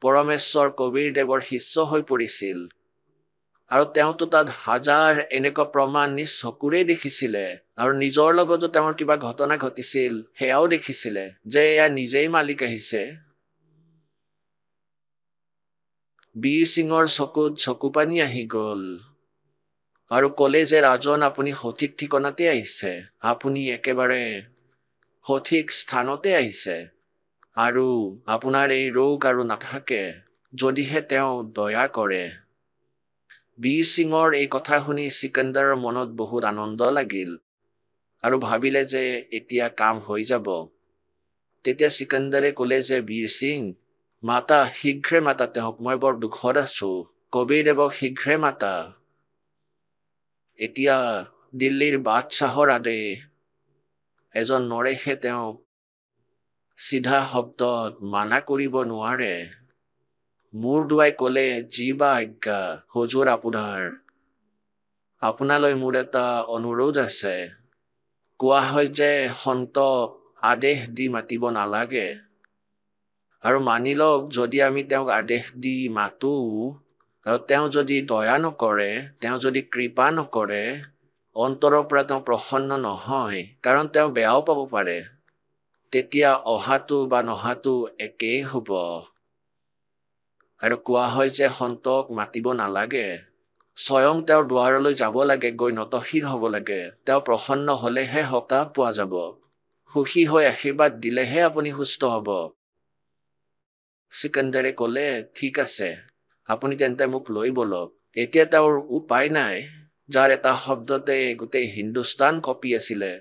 পৰমেশ্বৰ কবিৰ দেৱৰ শিষ্য হৈ পৰিছিল। আৰু তেওঁতো তাত হাজাৰ এনেকুৱা প্ৰমাণ নিজ চকুৰে দেখিছিলে আৰু নিজৰ লগতো তেওঁৰ কিবা ঘটনা ঘটিছিল সেয়াও দেখিছিলে যে এয়া নিজেই মালিক আহিছে। বীৰ সিঙৰ চকুত চকুপানী আহি গ'ল আৰু ক'লে যে ৰাজন, আপুনি সঠিক ঠিকনাতে আহিছে, আপুনি একেবাৰে সঠিক স্থানতে আহিছে আৰু আপোনাৰ এই ৰোগ আৰু নাথাকে যদিহে তেওঁ দয়া কৰে। বীৰ সিঙৰ এই কথা শুনি চিকান্দাৰৰ মনত বহুত আনন্দ লাগিল আৰু ভাবিলে যে এতিয়া কাম হৈ যাব। তেতিয়া চিকান্দাৰে ক'লে যে বীৰ সিং, মাতা, শীঘ্ৰে মাতা তেওঁক, মই বৰ দুখত আছোঁ, কবিৰ দেৱক শীঘ্ৰে মাতা। এতিয়া দিল্লীৰ বাদশ্বাহৰ আদেশ। এজন নৰেশে তেওঁক চিধা শব্দত মানা কৰিব নোৱাৰে। মূৰ দুৱাই ক'লে, যি বা আজ্ঞা হুজুৰ আপোনালৈ মোৰ এটা অনুৰোধ আছে। কোৱা হয় যে সন্তক আদেশ দি মাতিব নালাগে, আৰু মানি লওক যদি আমি তেওঁক আদেশ দি মাতো আৰু তেওঁ যদি দয়া নকৰে, তেওঁ যদি কৃপা নকৰে, অন্তৰৰ পৰা তেওঁ প্ৰসন্ন নহয়, কাৰণ তেওঁ বেয়াও পাব পাৰে, তেতিয়া অহাটো বা নহাটো একেই হ'ব। আৰু কোৱা হয় যে সন্তক মাতিব নালাগে, স্বয়ং তেওঁৰ দুৱাৰলৈ যাব লাগে, গৈ নতশিৰ হ'ব লাগে। তেওঁ প্ৰসন্ন হ'লেহে সকাহ পোৱা যাব, সুখী হৈ আশীৰ্বাদ দিলেহে আপুনি সুস্থ হ'ব। চিকান্দাৰে ক'লে, ঠিক আছে, আপুনি তেন্তে মোক লৈ বলক। এতিয়া তেওঁৰ উপায় নাই, যাৰ এটা শব্দতে গোটেই হিন্দুস্তান কঁপি আছিলে।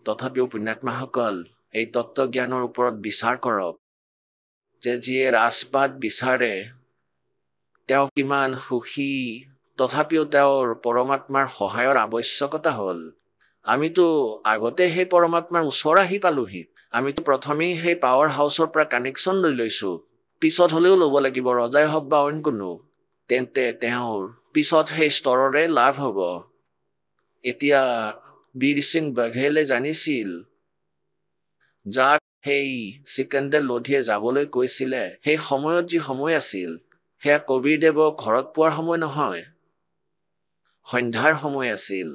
তথাপিও পুণ্যাত্মাসকল, এই তত্ত্বজ্ঞানৰ ওপৰত বিচাৰ কৰক যে যিয়ে ৰাজপাট বিচাৰে তেওঁ কিমান সুখী, তথাপিও তেওঁৰ পৰমাত্মাৰ সহায়ৰ আৱশ্যকতা হ'ল। আমিতো আগতে সেই পৰমাত্মাৰ ওচৰ আহি পালোহি, আমিতো প্ৰথমেই সেই পাৱাৰ হাউচৰ পৰা কানেকশ্যন লৈ লৈছোঁ, পিছত হ'লেও ল'ব লাগিব, ৰজাই হওক বা অইন কোনো, তেন্তে তেওঁৰ পিছত সেই স্তৰৰে লাভ হ'ব। এতিয়া বীৰ সিং বাঘেলে জানিছিল যাক সেই চিকান্দাৰ লোধিয়ে যাবলৈ কৈছিলে, সেই সময়ত যি সময় আছিল সেয়া কবিৰ দেৱক ঘৰত পোৱাৰ সময় নহয়, সন্ধ্যাৰ সময় আছিল।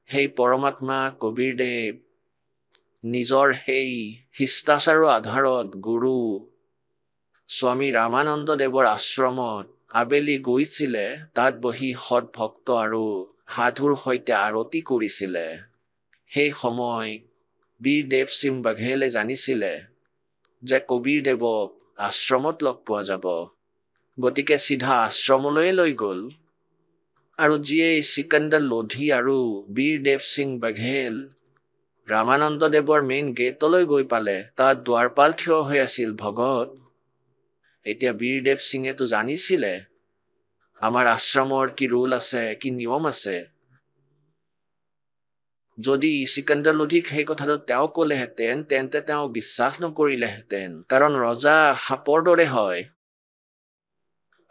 সেই পৰমাত্মা কবীৰদেৱ নিজৰ সেই শিষ্টাচাৰৰ আধাৰত গুৰু স্বামী ৰামানন্দ দেৱৰ আশ্ৰমত আবেলি গৈছিলে, তাত বহি সৎ ভক্ত আৰু সাধুৰ সৈতে আৰতি কৰিছিলে। সেই সময় বীৰ দেৱ সিং বাঘেলে জানিছিলে যে কবীৰদেৱক আশ্ৰমত লগ পোৱা যাব, গতিকে চিধা আশ্ৰমলৈ লৈ গ'ল। আৰু যিয়ে চিকান্দাৰ লোধি আৰু বীৰ দেৱ সিং বাঘেল ৰামানন্দ দেৱৰ মেইন গেটলৈ গৈ পালে, তাত দুৱাৰপাল থিয় হৈ আছিল ভগত। এতিয়া বীৰদেৱ সিঙেতো জানিছিলে আমাৰ আশ্ৰমৰ কি ৰুল আছে, কি নিয়ম আছে। যদি চিকান্দাৰ লোধিক সেই কথাটো তেওঁ ক'লেহেঁতেন, তেন্তে তেওঁ বিশ্বাস নকৰিলেহেঁতেন, কাৰণ ৰজা সাপৰ দৰে হয়।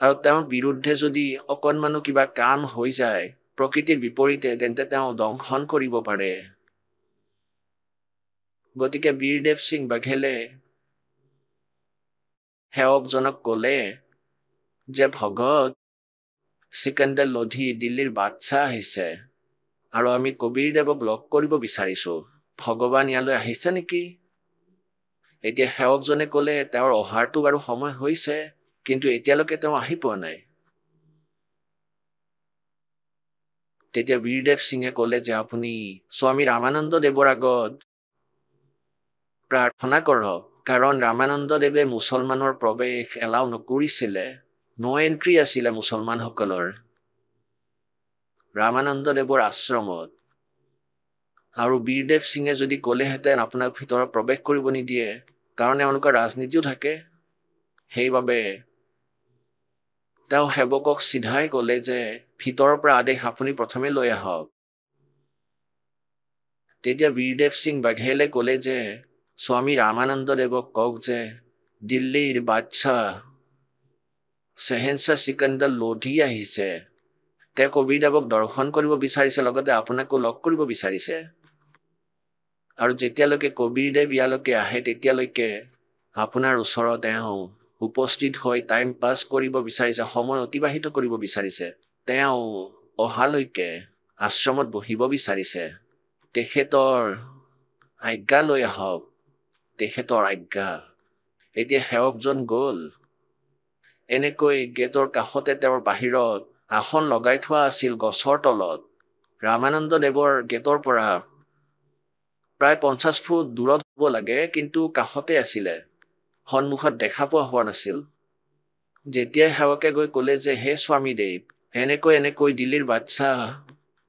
আৰু তেওঁৰ বিৰুদ্ধে যদি অকণমানো কিবা কাম হৈ যায় প্ৰকৃতিৰ বিপৰীতে, তেন্তে তেওঁ দংশন কৰিব পাৰে। গতিকে বীৰদেৱ সিং বাঘেলে সেৱকজনক ক'লে যে ভগত, চিকান্দাৰ লোধি দিল্লীৰ বাদশ্বাহ আহিছে আৰু আমি কবীৰদেৱক লগ কৰিব বিচাৰিছোঁ। ভগৱান ইয়ালৈ আহিছে নেকি? এতিয়া সেৱকজনে ক'লে তেওঁৰ অহাৰটো বাৰু সময় হৈছে, কিন্তু এতিয়ালৈকে তেওঁ আহি পোৱা নাই। তেতিয়া বীৰদেৱ সিঙে ক'লে যে আপুনি স্বামী ৰামানন্দ দেৱৰ আগত প্ৰাৰ্থনা কৰক, কাৰণ ৰামানন্দ দেৱে মুছলমানৰ প্ৰৱেশ এলাও নকৰিছিলে। নো এণ্ট্ৰি আছিলে মুছলমানসকলৰ ৰামানন্দ দেৱৰ আশ্ৰমত। আৰু বীৰদেৱ সিঙে যদি ক'লেহেঁতেন আপোনাক ভিতৰত প্ৰৱেশ কৰিব নিদিয়ে, কাৰণ এওঁলোকৰ ৰাজনীতিও থাকে, সেইবাবে তেওঁ সেৱকক চিধাই ক'লে যে ভিতৰৰ পৰা আদেশ আপুনি প্ৰথমে লৈ আহক। তেতিয়া বীৰদেৱ সিং বাঘেলে ক'লে যে স্বামী ৰামানন্দ দেৱক কওক যে দিল্লীৰ বাদশ্বাহ শ্বেহেনশ্বাহ চিকান্দাৰ লোধি আহিছে। তেওঁ কবীৰদেৱক দৰ্শন কৰিব বিচাৰিছে, লগতে আপোনাকো লগ কৰিব বিচাৰিছে। আৰু যেতিয়ালৈকে কবীৰদেৱ ইয়ালৈকে আহে, তেতিয়ালৈকে আপোনাৰ ওচৰত তেওঁ উপস্থিত হৈ টাইম পাছ কৰিব বিচাৰিছে, সময় অতিবাহিত কৰিব বিচাৰিছে। তেওঁ অহালৈকে আশ্ৰমত বহিব বিচাৰিছে। তেখেতৰ আজ্ঞা লৈ আহক, তেখেতৰ আজ্ঞা। এতিয়া সেৱকজন গ'ল। এনেকৈ গেটৰ কাষতে তেওঁৰ বাহিৰত আসন লগাই থোৱা আছিল গছৰ তলত। ৰামানন্দ দেৱৰ গেটৰ পৰা প্ৰায় 50 ফুট দূৰত হ'ব লাগে, কিন্তু কাষতে আছিলে, সন্মুখত দেখা পোৱা হোৱা নাছিল। যেতিয়াই সেৱকে গৈ ক'লে যে হে স্বামীদেৱ, এনেকৈ দিল্লীৰ বাদশ্বাহ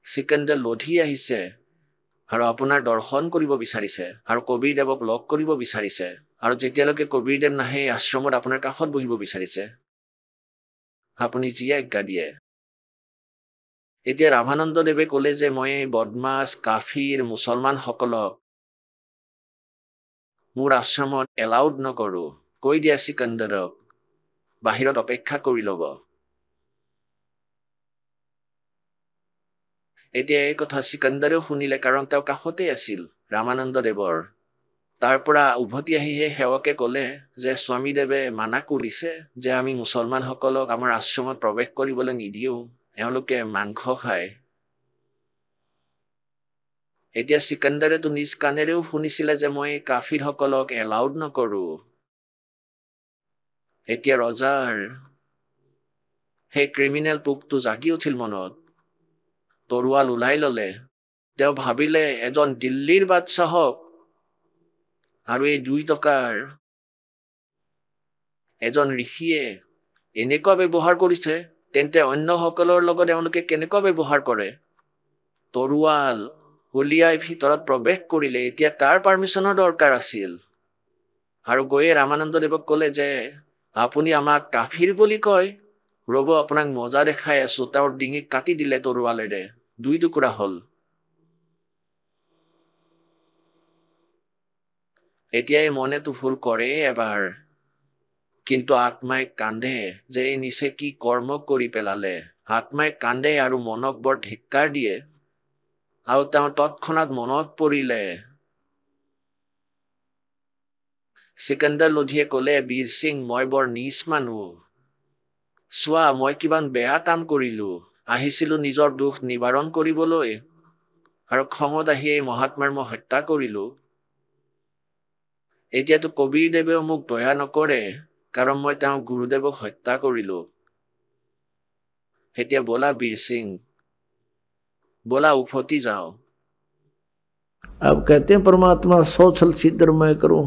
চিকান্দাৰ লোধি আহিছে আৰু আপোনাৰ দৰ্শন কৰিব বিচাৰিছে আৰু কবীৰদেৱক লগ কৰিব বিচাৰিছে, আৰু যেতিয়ালৈকে কবীৰদেৱ নাহে আশ্ৰমত আপোনাৰ কাষত বহিব বিচাৰিছে, আপুনি যি আজ্ঞা দিয়ে। এতিয়া ৰামানন্দ দেৱে ক'লে যে মই বদমাছ কাফিৰ মুছলমানসকলক মোৰ আশ্ৰমত এলাউড নকৰোঁ, কৈ দিয়া চিকান্দাৰক বাহিৰত অপেক্ষা কৰি ল'ব। এতিয়া এই কথা চিকান্দাৰেও শুনিলে, কাৰণ তেওঁ কাষতে আছিল ৰামানন্দ দেৱৰ। তাৰ পৰা উভতি আহি সেই সেৱকে ক'লে যে স্বামীদেৱে মানা কৰিছে যে আমি মুছলমানসকলক আমাৰ আশ্ৰমত প্ৰৱেশ কৰিবলৈ নিদিওঁ, এওঁলোকে মাংস খায়। এতিয়া চিকান্দাৰেতো নিজ কাণেৰেও শুনিছিলে যে মই কাফিৰসকলক এলাউড নকৰোঁ। এতিয়া ৰজাৰ সেই ক্ৰিমিনেল পোকটো জাগি উঠিল মনত, তৰোৱাল ওলাই ল'লে। তেওঁ ভাবিলে এজন দিল্লীৰ বাদশ্বাহক আৰু এই 2 টকাৰ এজন ঋষিয়ে এনেকুৱা ব্যৱহাৰ কৰিছে, তেন্তে অন্যসকলৰ লগত এওঁলোকে কেনেকুৱা ব্যৱহাৰ কৰে। তৰোৱাল উলিয়াই ভিতৰত প্ৰৱেশ কৰিলে। এতিয়া তাৰ পাৰ্মিশ্যনৰ দৰকাৰ আছিল। আৰু গৈয়ে ৰামানন্দ দেৱক ক'লে যে আপুনি আমাক কাফিৰ বুলি কয়, ৰ'ব আপোনাক মজা দেখাই আছোঁ। তেওঁৰ ডিঙিক কাটি দিলে তৰোৱালেৰে, 2 টুকুৰা হ'ল। এতিয়াই মনেতো ভুল কৰে এবাৰ, কিন্তু আত্মাই কান্দে যে এই নিচে কি কৰ্ম কৰি পেলালে। আত্মাই কান্দে আৰু মনক বৰ ধিক্কাৰ দিয়ে। আৰু তেওঁ তৎক্ষণাত মনত পৰিলে চিকান্দাৰ লোধিয়ে ক'লে, বীৰ সিং, মই বৰ নীচ মানুহ। চোৱা, মই কিমান বেয়া কাম কৰিলোঁ। আহিছিলোঁ নিজৰ দুখ নিবাৰণ কৰিবলৈ, আৰু খঙত আহি এই মহাত্মাৰ মই হত্যা কৰিলোঁ। এতিয়াতো কবিৰদেৱেও মোক দয়া নকৰে, কাৰণ মই তেওঁৰ গুৰুদেৱক হত্যা কৰিলোঁ। এতিয়া ব'লা বীৰ সিং, बोला उफोती जाओ। अब कहते हैं परमात्मा 100 साल सिद्धर मैं करूं।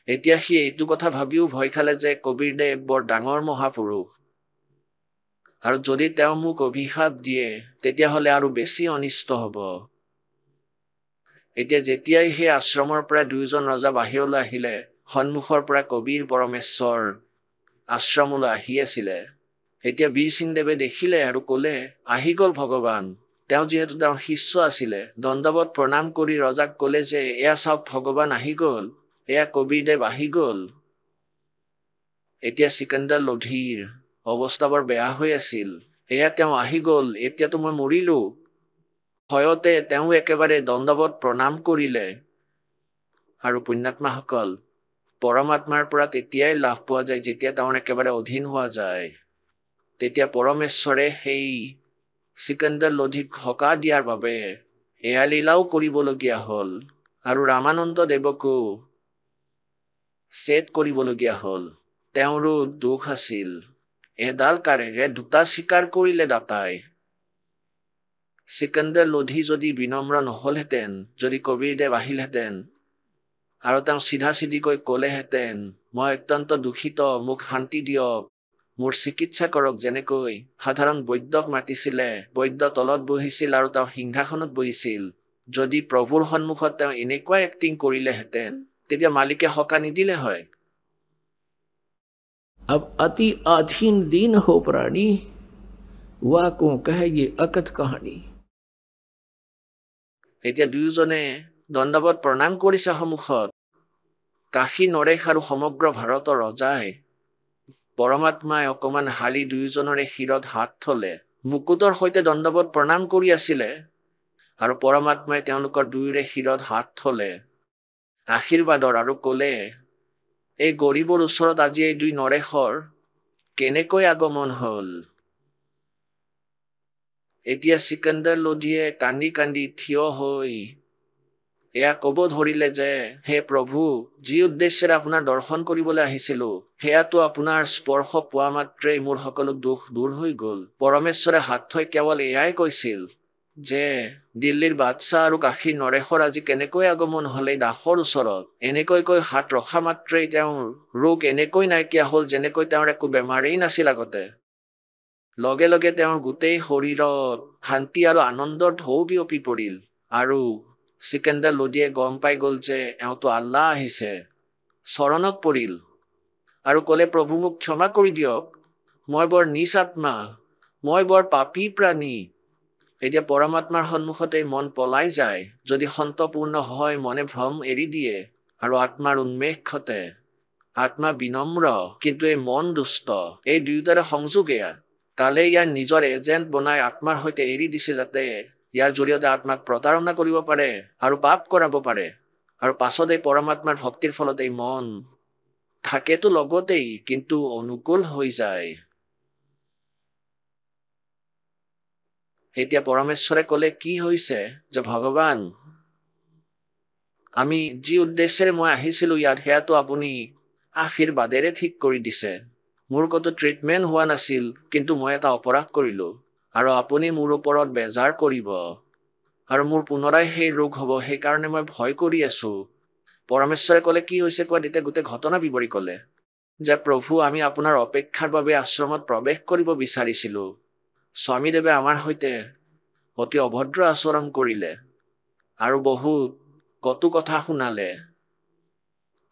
এতিয়া সি এইটো কথা ভাবিও ভয় খালে যে কবিৰদেৱ বৰ ডাঙৰ মহাপুৰুষ, আৰু যদি তেওঁ মোক অভিশাপ দিয়ে তেতিয়াহ'লে আৰু বেছি অনিষ্ট হ'ব। এতিয়া যেতিয়াই সেই আশ্ৰমৰ পৰা দুয়োজন ৰজা বাহিৰলৈ আহিলে, সন্মুখৰ পৰা কবিৰ পৰমেশ্বৰ আশ্ৰমলৈ আহি আছিলে। এতিয়া বীৰ সিংদেৱে দেখিলে আৰু ক'লে, আহি গ'ল ভগৱান। তেওঁ যিহেতু তেওঁৰ শিষ্য আছিলে, দণ্ডৱত প্ৰণাম কৰি ৰজাক ক'লে যে এয়া চাওক ভগৱান আহি গ'ল, এয়া কবিৰদেৱ আহি গ'ল। এতিয়া চিকান্দাৰ লোধীৰ অৱস্থা বৰ বেয়া হৈ আছিল। এয়া তেওঁ আহি গ'ল, এতিয়াতো মই মৰিলোঁ। ভয়তে তেওঁ একেবাৰে দণ্ডৱত প্ৰণাম কৰিলে। আৰু পুণ্যাত্মাসকল, পৰমাত্মাৰ পৰা তেতিয়াই লাভ পোৱা যায় যেতিয়া তেওঁৰ একেবাৰে অধীন হোৱা যায়। তেতিয়া পৰমেশ্বৰে সেই চিকান্দাৰ লোধীক সকাহ দিয়াৰ বাবে এয়া লীলাও কৰিবলগীয়া হ'ল, আৰু ৰামানন্দ দেৱকো ছেদ কৰিবলগীয়া হ'ল। তেওঁৰো দুখ আছিল। এডাল কাঁড়েৰে দুটা চিকাৰ কৰিলে দাতাই। চিকান্দাৰ লোধী যদি বিনম্ৰ নহ'লহেঁতেন, যদি কবিৰদেৱ আহিলহেঁতেন আৰু তেওঁ চিধা চিধিকৈ ক'লেহেঁতেন, মই অত্যন্ত দুখিত, মোক শান্তি দিয়ক, মোৰ চিকিৎসা কৰক, যেনেকৈ সাধাৰণ বৈদ্যক মাতিছিলে, বৈদ্য তলত বহিছিল আৰু তেওঁ সিংহাসনত বহিছিল, যদি প্ৰভুৰ সন্মুখত তেওঁ এনেকুৱা এক্টিং কৰিলেহেঁতেন, তেতিয়া মালিকে সকাহ নিদিলে হয়। अब अति आधीन दीन हो प्राणी, वाह को कहे ये अकथ कहानी। এতিয়া দুয়োজনে দণ্ডৱত প্ৰণাম কৰিছে সন্মুখত। কাশী নৰেশ আৰু সমগ্ৰ ভাৰতৰ ৰজাই। পৰমাত্মাই অকমান হালি দুয়োজনৰে শিৰত হাত থলে। মুকুটৰ সৈতে দণ্ডৱত প্ৰণাম কৰি আছিলে, আৰু পৰমাত্মাই তেওঁলোকৰ দুয়োৰে শিৰত হাত থলে আশীৰ্বাদৰ, আৰু ক'লে, এই গৰীবৰ ওচৰত আজি এই দুই নৰেশৰ কেনেকৈ আগমন হ'ল। এতিয়া চিকান্দাৰ লোধীয়ে কান্দি কান্দি থিয় হৈ এয়া ক'ব ধৰিলে যে, হে প্ৰভু, যি উদ্দেশ্যেৰে আপোনাৰ দৰ্শন কৰিবলৈ আহিছিলোঁ, সেয়াতো আপোনাৰ স্পৰ্শ পোৱা মাত্ৰেই মোৰ সকলো দুখ দূৰ হৈ গ'ল। পৰমেশ্বৰে হাত থৈ কেৱল এয়াই কৈছিল যে দিল্লীৰ বাদশ্বাহ আৰু কাশীৰ নৰেশৰ আজি কেনেকৈ আগমন হ'ল এই দাসৰ ওচৰত। এনেকৈ কৈ হাত ৰখা মাত্ৰেই তেওঁৰ ৰোগ এনেকৈ নাইকিয়া হ'ল যেনেকৈ তেওঁৰ একো বেমাৰেই নাছিল আগতে। লগে লগে তেওঁৰ গোটেই শৰীৰত শান্তি আৰু আনন্দৰ ঢৌ বিয়পি পৰিল, আৰু চিকান্দাৰ লোধীয়ে গম পাই গ'ল যে এওঁতো আল্লাহ আহিছে। চৰণত পৰিল আৰু ক'লে, প্ৰভু মোক ক্ষমা কৰি দিয়ক, মই বৰ নিচ আত্মা, মই বৰ পাপী প্ৰাণী। এতিয়া পৰমাত্মাৰ সন্মুখতে মন পলাই যায় যদি সন্তপূৰ্ণ হয়, মনে ভ্ৰম এৰি দিয়ে আৰু আত্মাৰ উন্মেষ ঘটে। আত্মা বিনম্ৰ, কিন্তু এই মন দুষ্ট। এই দুয়োটাৰে সংযোগ এয়া। কালে ইয়াৰ নিজৰ এজেণ্ট বনাই আত্মাৰ সৈতে এৰি দিছে, যাতে ইয়াৰ জৰিয়তে আত্মাক প্ৰতাৰণা কৰিব পাৰে আৰু পাপ কৰাব পাৰে। আৰু পাছত এই পৰমাত্মাৰ ভক্তিৰ ফলত এই মন থাকেতো লগতেই, কিন্তু অনুকূল হৈ যায়। এতিয়া পৰমেশ্বৰে ক'লে, কি হৈছে যে ভগৱান, আমি যি উদ্দেশ্যেৰে মই আহিছিলোঁ ইয়াত, সেয়াতো আপুনি আশীৰ্বাদেৰে ঠিক কৰি দিছে। মোৰ ক'তো ট্ৰিটমেণ্ট হোৱা নাছিল, কিন্তু মই এটা অপৰাধ কৰিলোঁ, আৰু আপুনি মোৰ ওপৰত বেজাৰ কৰিব, আৰু মোৰ পুনৰাই সেই ৰোগ হ'ব, সেইকাৰণে মই ভয় কৰি আছোঁ। পৰমেশ্বৰে ক'লে, কি হৈছে কোৱা। তেতিয়া গোটেই ঘটনা বিৱৰি ক'লে যে, প্ৰভু, আমি আপোনাৰ অপেক্ষাৰ বাবে আশ্ৰমত প্ৰৱেশ কৰিব বিচাৰিছিলোঁ। স্বামীদেৱে আমাৰ সৈতে অতি অভদ্ৰ আচৰণ কৰিলে আৰু বহুত কটু কথা শুনালে,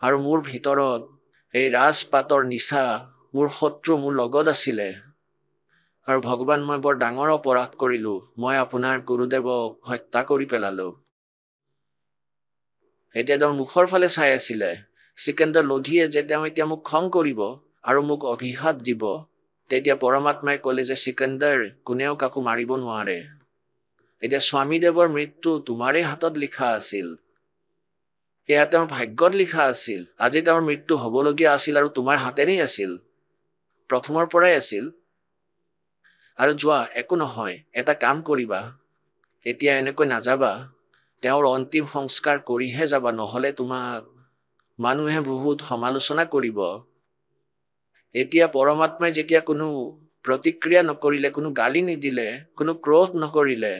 আৰু মোৰ ভিতৰত এই ৰাজপাতৰ নিচা, মোৰ শত্ৰু মোৰ লগত আছিলে, আৰু ভগৱান, মই বৰ ডাঙৰ অপৰাধ কৰিলোঁ, মই আপোনাৰ গুৰুদেৱক হত্যা কৰি পেলালোঁ। এতিয়া তেওঁৰ মুখৰ ফালে চাই আছিলে চিকান্দাৰ লোধীয়ে যে তেওঁ এতিয়া মোক খং কৰিব আৰু মোক অভিশাপ দিব। তেতিয়া পৰমাত্মাই ক'লে যে, চিকান্দাৰ, কোনেও কাকো মাৰিব নোৱাৰে। এতিয়া স্বামীদেৱৰ মৃত্যু তোমাৰে হাতত লিখা আছিল, এয়া তেওঁৰ ভাগ্যত লিখা আছিল। আজি তেওঁৰ মৃত্যু হ'বলগীয়া আছিল আৰু তোমাৰ হাতেৰেই আছিল, প্ৰথমৰ পৰাই আছিল। আৰু যোৱা, একো নহয়, এটা কাম কৰিবা, এতিয়া এনেকৈ নাযাবা, তেওঁৰ অন্তিম সংস্কাৰ কৰিহে যাবা, নহ'লে তোমাক মানুহে বহুত সমালোচনা কৰিব। এতিয়া পৰমাত্মাই যেতিয়া কোনো প্ৰতিক্ৰিয়া নকৰিলে, কোনো গালি নিদিলে, কোনো ক্ৰোধ নকৰিলে,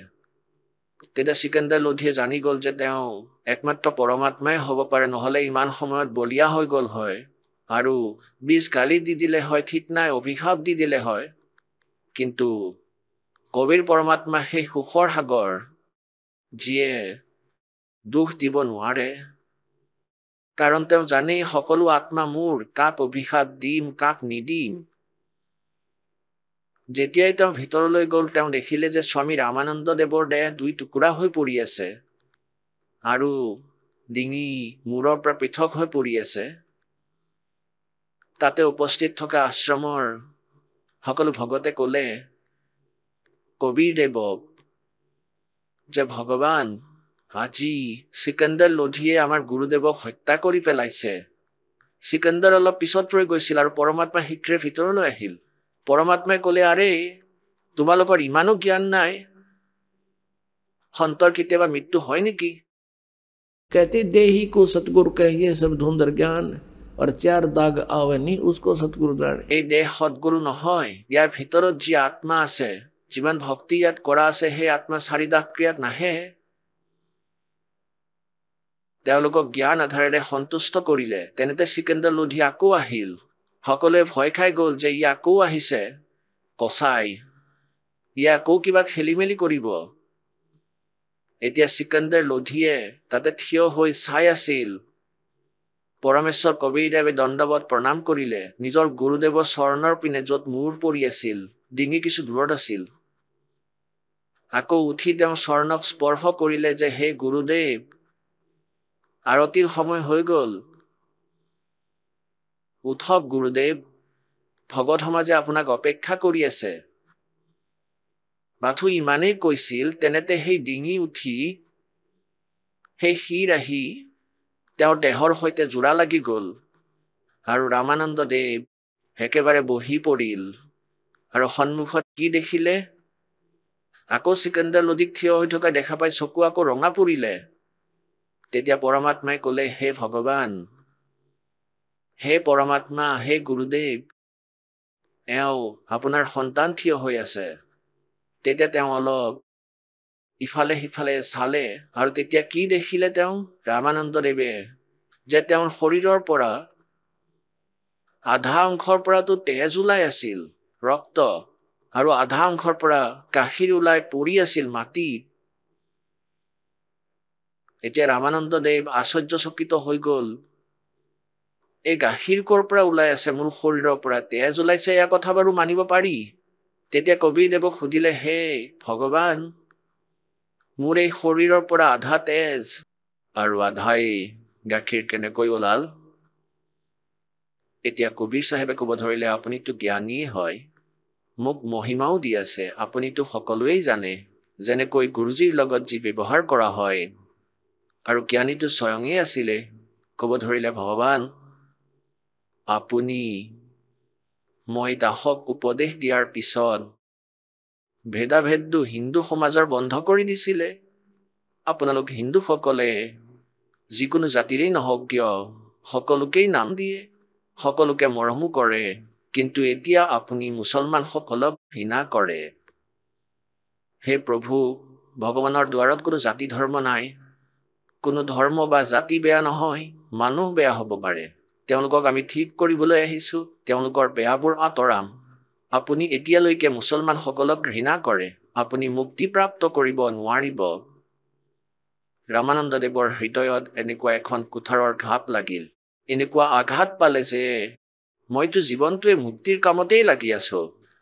তেতিয়া সিকান্দাৰ লোধিয়ে জানি গ'ল যে তেওঁ একমাত্ৰ পৰমাত্মাই হ'ব পাৰে, নহ'লে ইমান সময়ত বলিয়া হৈ গ'ল হয় আৰু 20 গালি দি দিলে হয়, ঠিক নাই, অভিশাপ দি দিলে হয়। কিন্তু কবিৰ পৰমাত্মা সেই সুখৰ সাগৰ, যিয়ে দুখ দিব নোৱাৰে, কাৰণ তেওঁ জানেই সকলো আত্মা মোৰ, কাক অভিশাপ দিম, কাক নিদিম। যেতিয়াই তেওঁ ভিতৰলৈ গ'ল, তেওঁ দেখিলে যে স্বামী ৰামানন্দ দেৱৰ দেহ 2 টুকুৰা হৈ পৰি আছে আৰু ডিঙি মূৰৰ পৰা পৃথক হৈ পৰি আছে। তাতে উপস্থিত থকা আশ্ৰমৰ সকলো ভগতে ক'লে কবিৰ দেৱক যে ভগৱান, আজি সিকান্দাৰ লোধিয়ে আমাৰ গুৰুদেৱক হত্যা কৰি পেলাইছে। সিকান্দাৰ অলপ পিছত ৰৈ গৈছিল আৰু পৰমাত্মা শীঘ্ৰে ভিতৰলৈ আহিল। পৰমাত্মাই ক'লে, আৰে তোমালোকৰ ইমানো জ্ঞান নাই, সন্তৰ কেতিয়াবা মৃত্যু হয় নেকি? कहते देही को सतगुरु कहिए सब धुंधर ज्ञान और 4 दाग आवे नहीं उसको सतगुरु जाने। এই দেহ সৎগুৰু নহয়, ইয়াৰ ভিতৰত যি আত্মা আছে, যিমান ভক্তি ইয়াত কৰা আছে, সেই আত্মা 4 দাগ ক্ৰিয়াত নাহে। তেওঁলোকক জ্ঞান আধাৰেৰে সন্তুষ্ট কৰিলে। তেনেতে সিকান্দাৰ লোধি আকৌ আহিল। সকলোৱে ভয় খাই গ'ল যে ই আকৌ আহিছে, কচাই, ই আকৌ কিবা খেলি মেলি কৰিব। এতিয়া সিকান্দাৰ লোধিয়ে তাতে থিয় হৈ চাই আছিল। পৰমেশ্বৰ কবিৰদেৱে দণ্ডৱত প্ৰণাম কৰিলে। নিজৰ গুৰুদেৱৰ চৰণৰ পিনে য'ত মূৰ পৰি আছিল, ডিঙি কিছু দূৰত আছিল, আকৌ উঠি তেওঁ চৰণক স্পৰ্শ কৰিলে যে হে গুৰুদেৱ, আৰতিৰ সময় হৈ গ'ল, উঠক গুৰুদেৱ, ভগত সমাজে আপোনাক অপেক্ষা কৰি আছে। মাথো ইমানেই কৈছিল, তেনেতে সেই ডিঙি উঠি, সেই শিৰ আহি তেওঁৰ দেহৰ সৈতে জোৰা লাগি গ'ল আৰু ৰামানন্দ দেৱ একেবাৰে বহি পৰিল। আৰু সন্মুখত কি দেখিলে? আকৌ সিকান্দাৰ লোধিক থিয় হৈ থকা দেখা পাই চকু আকৌ ৰঙা পৰিলে। তেতিয়া পৰমাত্মাই ক'লে, হে ভগৱান, হে পৰমাত্মা, হে গুৰুদেৱ, এওঁ আপোনাৰ সন্তান থিয় হৈ আছে। তেতিয়া তেওঁ অলপ ইফালে সিফালে চালে আৰু তেতিয়া কি দেখিলে তেওঁ? ৰামানন্দ দেৱে যে তেওঁৰ শৰীৰৰ পৰা আধা অংশৰ পৰাতো তেজ ওলাই আছিল, ৰক্ত, আৰু আধা অংশৰ পৰা গাখীৰ ওলাই পৰি আছিল মাটিত। এতিয়া ৰামানন্দ দেৱ আশ্চৰ্যচকিত হৈ গ'ল। এই গাখীৰ ক'ৰ পৰা ওলাই আছে? মোৰ শৰীৰৰ পৰা তেজ ওলাইছে, এয়া কথা বাৰু মানিব পাৰি। তেতিয়া কবিৰদেৱক সুধিলে, হে ভগৱান, মোৰ এই শৰীৰৰ পৰা আধা তেজ আৰু আধাই গাখীৰ কেনেকৈ ওলাল? এতিয়া কবিৰ চাহেবে ক'ব ধৰিলে, আপুনিতো জ্ঞানীয়ে হয়, মোক মহিমাও দি আছে, আপুনিতো সকলোৱেই জানে, যেনেকৈ গুৰুজীৰ লগত যি ব্যৱহাৰ কৰা হয়, আৰু জ্ঞানীটো স্বয়ঙেই আছিলে। ক'ব ধৰিলে, ভগৱান, আপুনি মই দাসক উপদেশ দিয়াৰ পিছত ভেদাভেদটো হিন্দু সমাজৰ বন্ধ কৰি দিছিলে। আপোনালোক হিন্দুসকলে যিকোনো জাতিৰেই নহওক কিয় সকলোকেই নাম দিয়ে, সকলোকে মৰমো কৰে, কিন্তু এতিয়া আপুনি মুছলমানসকলক ঘৃণা কৰে। হে প্ৰভু, ভগৱানৰ দুৱাৰত কোনো জাতি ধৰ্ম নাই। কোনো ধৰ্ম বা জাতি বেয়া নহয়, মানুহ বেয়া হ'ব পাৰে। তেওঁলোকক আমি ঠিক কৰিবলৈ আহিছোঁ, তেওঁলোকৰ বেয়াবোৰ আঁতৰাম। আপুনি এতিয়ালৈকে মুছলমানসকলক ঘৃণা কৰে, আপুনি মুক্তিপ্ৰাপ্ত কৰিব নোৱাৰিব। ৰামানন্দ দেৱৰ হৃদয়ত এনেকুৱা এখন কুঠাৰৰ ঘাপ লাগিল। এনেকুৱা আঘাত পালে যে মইতো জীৱনটোৱে মুক্তিৰ কামতেই লাগি আছো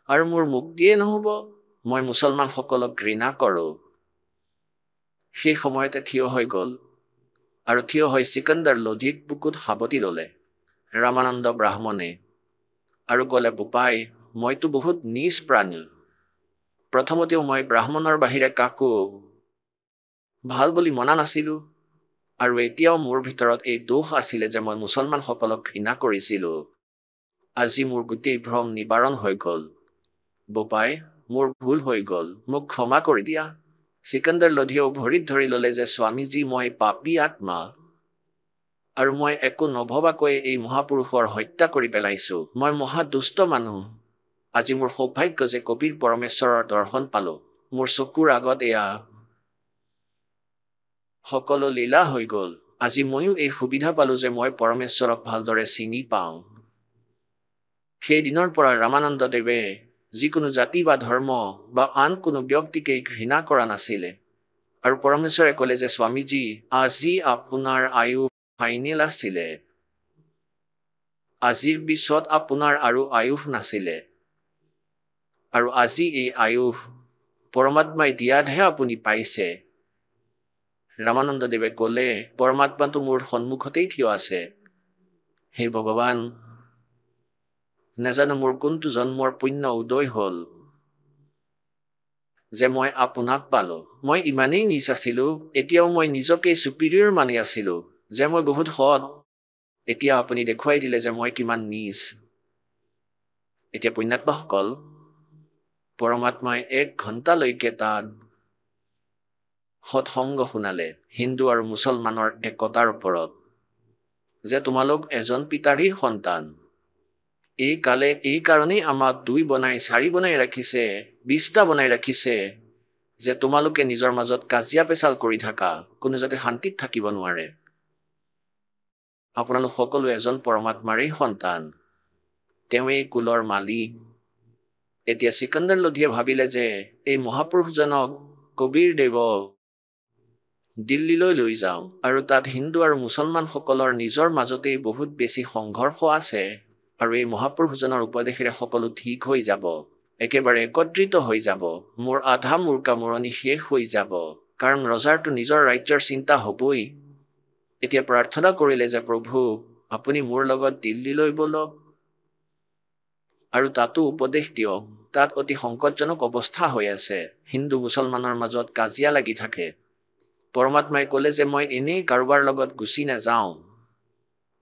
আৰু মোৰ মুক্তিয়ে নহ'ব, মই মুছলমানসকলক ঘৃণা কৰোঁ। সেই সময়তে থিয় হৈ গ'ল আৰু থিয় হৈ সিকান্দাৰ লোধিক বুকুত সাৱটি ল'লে ৰামানন্দ ব্ৰাহ্মণে আৰু ক'লে, বোপাই, মইতো বহুত নিজ প্ৰাণী। প্ৰথমতেও মই ব্ৰাহ্মণৰ বাহিৰে কাকো ভাল বুলি মনা নাছিলোঁ, আৰু এতিয়াও মোৰ ভিতৰত এই দোষ আছিলে যে মই মুছলমানসকলক ঘৃণা কৰিছিলোঁ। আজি মোৰ গোটেই ভ্ৰম নিবাৰণ হৈ গ'ল। বোপাই, মোৰ ভুল হৈ গ'ল, মোক ক্ষমা কৰি দিয়া। সিকান্দাৰ লোধীয়েও ভৰিত ধৰি ল'লে যে স্বামীজী মই পাপী আত্মা আৰু মই একো নভবাকৈ এই মহাপুৰুষৰ হত্যা কৰি পেলাইছোঁ। মই মহা দুষ্ট মানুহ। আজি মোৰ সৌভাগ্য যে কবিৰ পৰমেশ্বৰৰ দৰ্শন পালোঁ। মোৰ চকুৰ আগত এয়া সকলো লীলা হৈ গ'ল। আজি ময়ো এই সুবিধা পালোঁ যে মই পৰমেশ্বৰক ভালদৰে চিনি পাওঁ। সেই দিনৰ পৰা ৰামানন্দদেৱে যিকোনো জাতি বা ধৰ্ম বা আন কোনো ব্যক্তিকেই ঘৃণা কৰা নাছিলে। আৰু পৰমেশ্বৰে ক'লে যে স্বামীজী আজি আপোনাৰ আয়ুস ফাইনেল আছিলে। আজিৰ পিছত আপোনাৰ আৰু আয়ুস নাছিলে। আৰু আজি এই আয়ুস পৰমাত্মাই দিয়াতহে আপুনি পাইছে। ৰামানন্দদেৱে ক'লে পৰমাত্মাটো মোৰ সন্মুখতেই থিয় আছে। হে ভগৱান, নাজানো মোৰ কোনটো জন্মৰ পুণ্য উদয় হ'ল যে মই আপোনাক পালোঁ। মই ইমানেই নীচ আছিলোঁ, এতিয়াও মই নিজকে চুপিৰিয়ৰ মানি আছিলোঁ যে মই বহুত সৎ। এতিয়া আপুনি দেখুৱাই দিলে যে মই কিমান নীচ। এতিয়া পুণ্যাত্মাসকল, পৰমাত্মাই 1 ঘণ্টালৈকে তাত সৎসংগ শুনালে হিন্দু আৰু মুছলমানৰ একতাৰ ওপৰত, যে তোমালোক এজন পিতাৰেই সন্তান। এই কালে এই কাৰণেই আমাক 2 বনাই 4 বনাই ৰাখিছে, 20টা বনাই ৰাখিছে, যে তোমালোকে নিজৰ মাজত কাজিয়া পেচাল কৰি থাকা, কোনো যাতে শান্তিত থাকিব নোৱাৰে। আপোনালোক সকলো এজন পৰমাত্মাৰেই সন্তান। তেওঁ এই কুলৰ মালিক। এতিয়া সিকান্দাৰ লোধীয়ে ভাবিলে যে এই মহাপুৰুষজনক কবিৰ দেৱক দিল্লীলৈ লৈ যাওঁ আৰু তাত হিন্দু আৰু মুছলমানসকলৰ নিজৰ মাজতেই বহুত বেছি সংঘৰ্ষ আছে আৰু এই মহাপুৰুষজনৰ উপদেশেৰে সকলো ঠিক হৈ যাব, একেবাৰে একত্ৰিত হৈ যাব, মোৰ আধা মূৰ্খা মৰণি শেষ হৈ যাব, কাৰণ ৰজাৰটো নিজৰ ৰাজ্যৰ চিন্তা হ'বই। এতিয়া প্ৰাৰ্থনা কৰিলে যে প্ৰভু আপুনি মোৰ লগত দিল্লীলৈ বলক আৰু তাতো উপদেশ দিয়ক। তাত অতি সংকটজনক অৱস্থা হৈ আছে, হিন্দু মুছলমানৰ মাজত কাজিয়া লাগি থাকে। পৰমাত্মাই ক'লে যে মই এনেই কাৰোবাৰ লগত গুচি নাযাওঁ।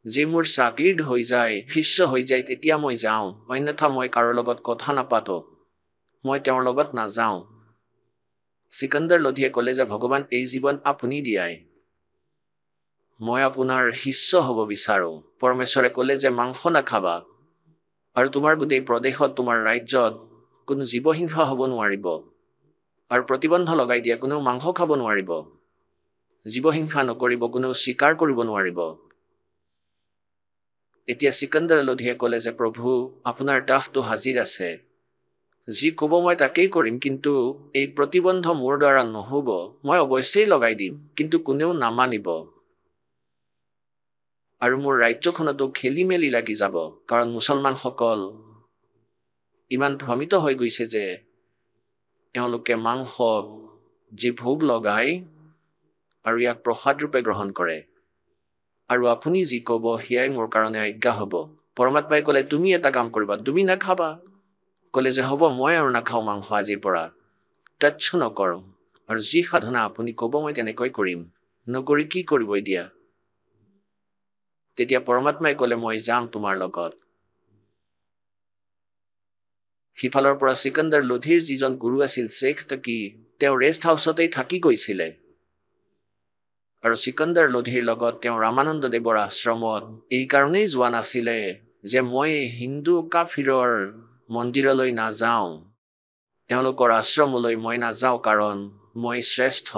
যে মোৰ চাগিৰ্দ হৈ যায়, শিষ্য হৈ যায়, তেতিয়া মই যাওঁ, অন্যথা মই কাৰো লগত কথা নাপাতো, মই তেওঁৰ লগত নাযাওঁ। সিকান্দাৰ লোধীয়ে ক'লে যে ভগৱান এই জীৱন আপুনি দিয়াই, মই আপোনাৰ শিষ্য হ'ব বিচাৰোঁ। পৰমেশ্বৰে ক'লে যে মাংস নাখাবা আৰু তোমাৰ গোটেই প্ৰদেশত তোমাৰ ৰাজ্যত কোনো জীৱহিংসা হ'ব নোৱাৰিব আৰু প্ৰতিবন্ধ লগাই দিয়া কোনেও মাংস খাব নোৱাৰিব, জীৱহিংসা নকৰিব, কোনেও স্বীকাৰ কৰিব নোৱাৰিব। এতিয়া সিকান্দাৰ লোধীয়ে ক'লে যে প্ৰভু আপোনাৰ দাসটো হাজিৰ আছে, যি ক'ব মই তাকেই কৰিম, কিন্তু এই প্ৰতিবন্ধ মোৰ দ্বাৰা নহ'ব। মই অৱশ্যেই লগাই দিম, কিন্তু কোনেও নামানিব আৰু মোৰ ৰাজ্যখনতো খেলি মেলি লাগি যাব, কাৰণ মুছলমানসকল ইমান ভ্ৰমিত হৈ গৈছে যে তেওঁলোকে মাংস যি ভোগ লগায় আৰু ইয়াক প্ৰসাদ ৰূপে গ্ৰহণ কৰে, আৰু আপুনি যি ক'ব সেয়াই মোৰ কাৰণে আজ্ঞা হ'ব। পৰমাত্মাই ক'লে তুমি এটা কাম কৰিবা, তুমি নাখাবা। ক'লে যে হ'ব, মই আৰু নাখাওঁ মাংস আজিৰ পৰা, টাচ নকৰোঁ, আৰু যি সাধনা আপুনি ক'ব মই তেনেকৈ কৰিম। নকৰি কি কৰিব এতিয়া? তেতিয়া পৰমাত্মাই ক'লে মই যাম তোমাৰ লগত। সিফালৰ পৰা সিকান্দাৰ লোধীৰ যিজন গুৰু আছিল শ্বেখ তকি, তেওঁ ৰেষ্ট হাউচতেই থাকি গৈছিলে আৰু সিকান্দাৰ লোধীৰ লগত তেওঁ ৰামানন্দদেৱৰ আশ্ৰমত এই কাৰণেই যোৱা নাছিলে যে মই হিন্দু কাফিৰৰ মন্দিৰলৈ নাযাওঁ, তেওঁলোকৰ আশ্ৰমলৈ মই নাযাওঁ, কাৰণ মই শ্ৰেষ্ঠ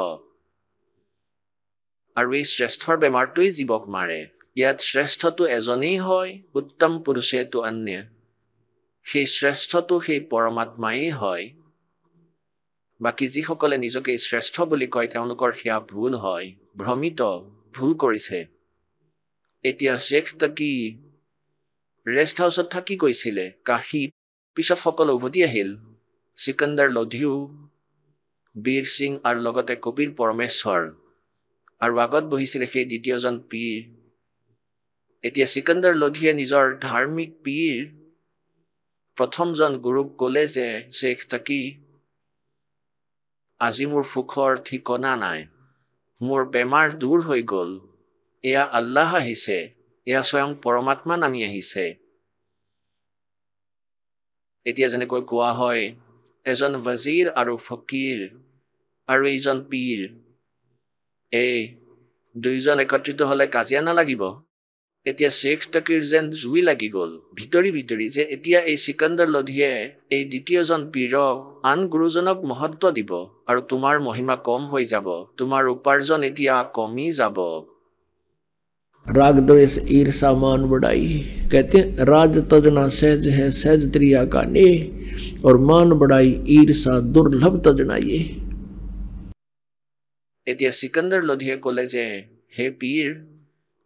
আৰু এই শ্ৰেষ্ঠৰ বেমাৰটোৱেই জীৱক মাৰে। ইয়াত শ্ৰেষ্ঠটো এজনেই হয়, উত্তম পুৰুষেতো অন্য, সেই শ্ৰেষ্ঠটো সেই পৰমাত্মাই হয়। বাকী যিসকলে নিজকে শ্ৰেষ্ঠ বুলি কয় তেওঁলোকৰ সেয়া ভুল হয়, ভ্ৰমিত, ভুল কৰিছে। এতিয়া শ্বেখ তকি ৰেষ্ট হাউচত থাকি গৈছিলে কাশীত, পিছত সকলো উভতি আহিল। সিকান্দাৰ লোধীও, বীৰ সিং আৰু লগতে কবিৰ পৰমেশ্বৰ, আৰু আগত বহিছিলে সেই দ্বিতীয়জন পীৰ। এতিয়া সিকান্দাৰ লোধীয়ে নিজৰ ধাৰ্মিক পীৰ প্ৰথমজন গুৰুক ক'লে যে শ্বেখ তকি আজি মোৰ সুখৰ ঠিকনা নাই, মোৰ বেমাৰ দূৰ হৈ গ'ল, এয়া আল্লাহ আহিছে, এয়া স্বয়ং পৰমাত্মা নামি আহিছে। এতিয়া যেনেকৈ কোৱা হয় এজন ৱজীৰ আৰু ফকীৰ আৰু এইজন পীৰ, এই দুইজন একত্ৰিত হ'লে কাজিয়া নালাগিব? এতিয়া শ্বেখ তকীৰ যেন জুই লাগি গ'ল ভিতৰি ভিতৰি যে এতিয়া এই চিকাণ্ডাৰ লোধীয়ে এই দ্বিতীয়জন পীৰক আন গুৰুজনক মহত্ব দিব আৰু তোমাৰ মহিমা কম হৈ যাব, তোমাৰ উপাৰ্জন এতিয়া কমি যাব। राग द्वेष ईर्षा मान बढ़ाई, कहते हैं राज तजना सहज है सहज त्रिया का ने, और मान बढ़ाई ईर्षा दुर्लभ तजना ये। এতিয়া চিকাণ্ডাৰ লোধীয়ে ক'লে যে হে পীৰ,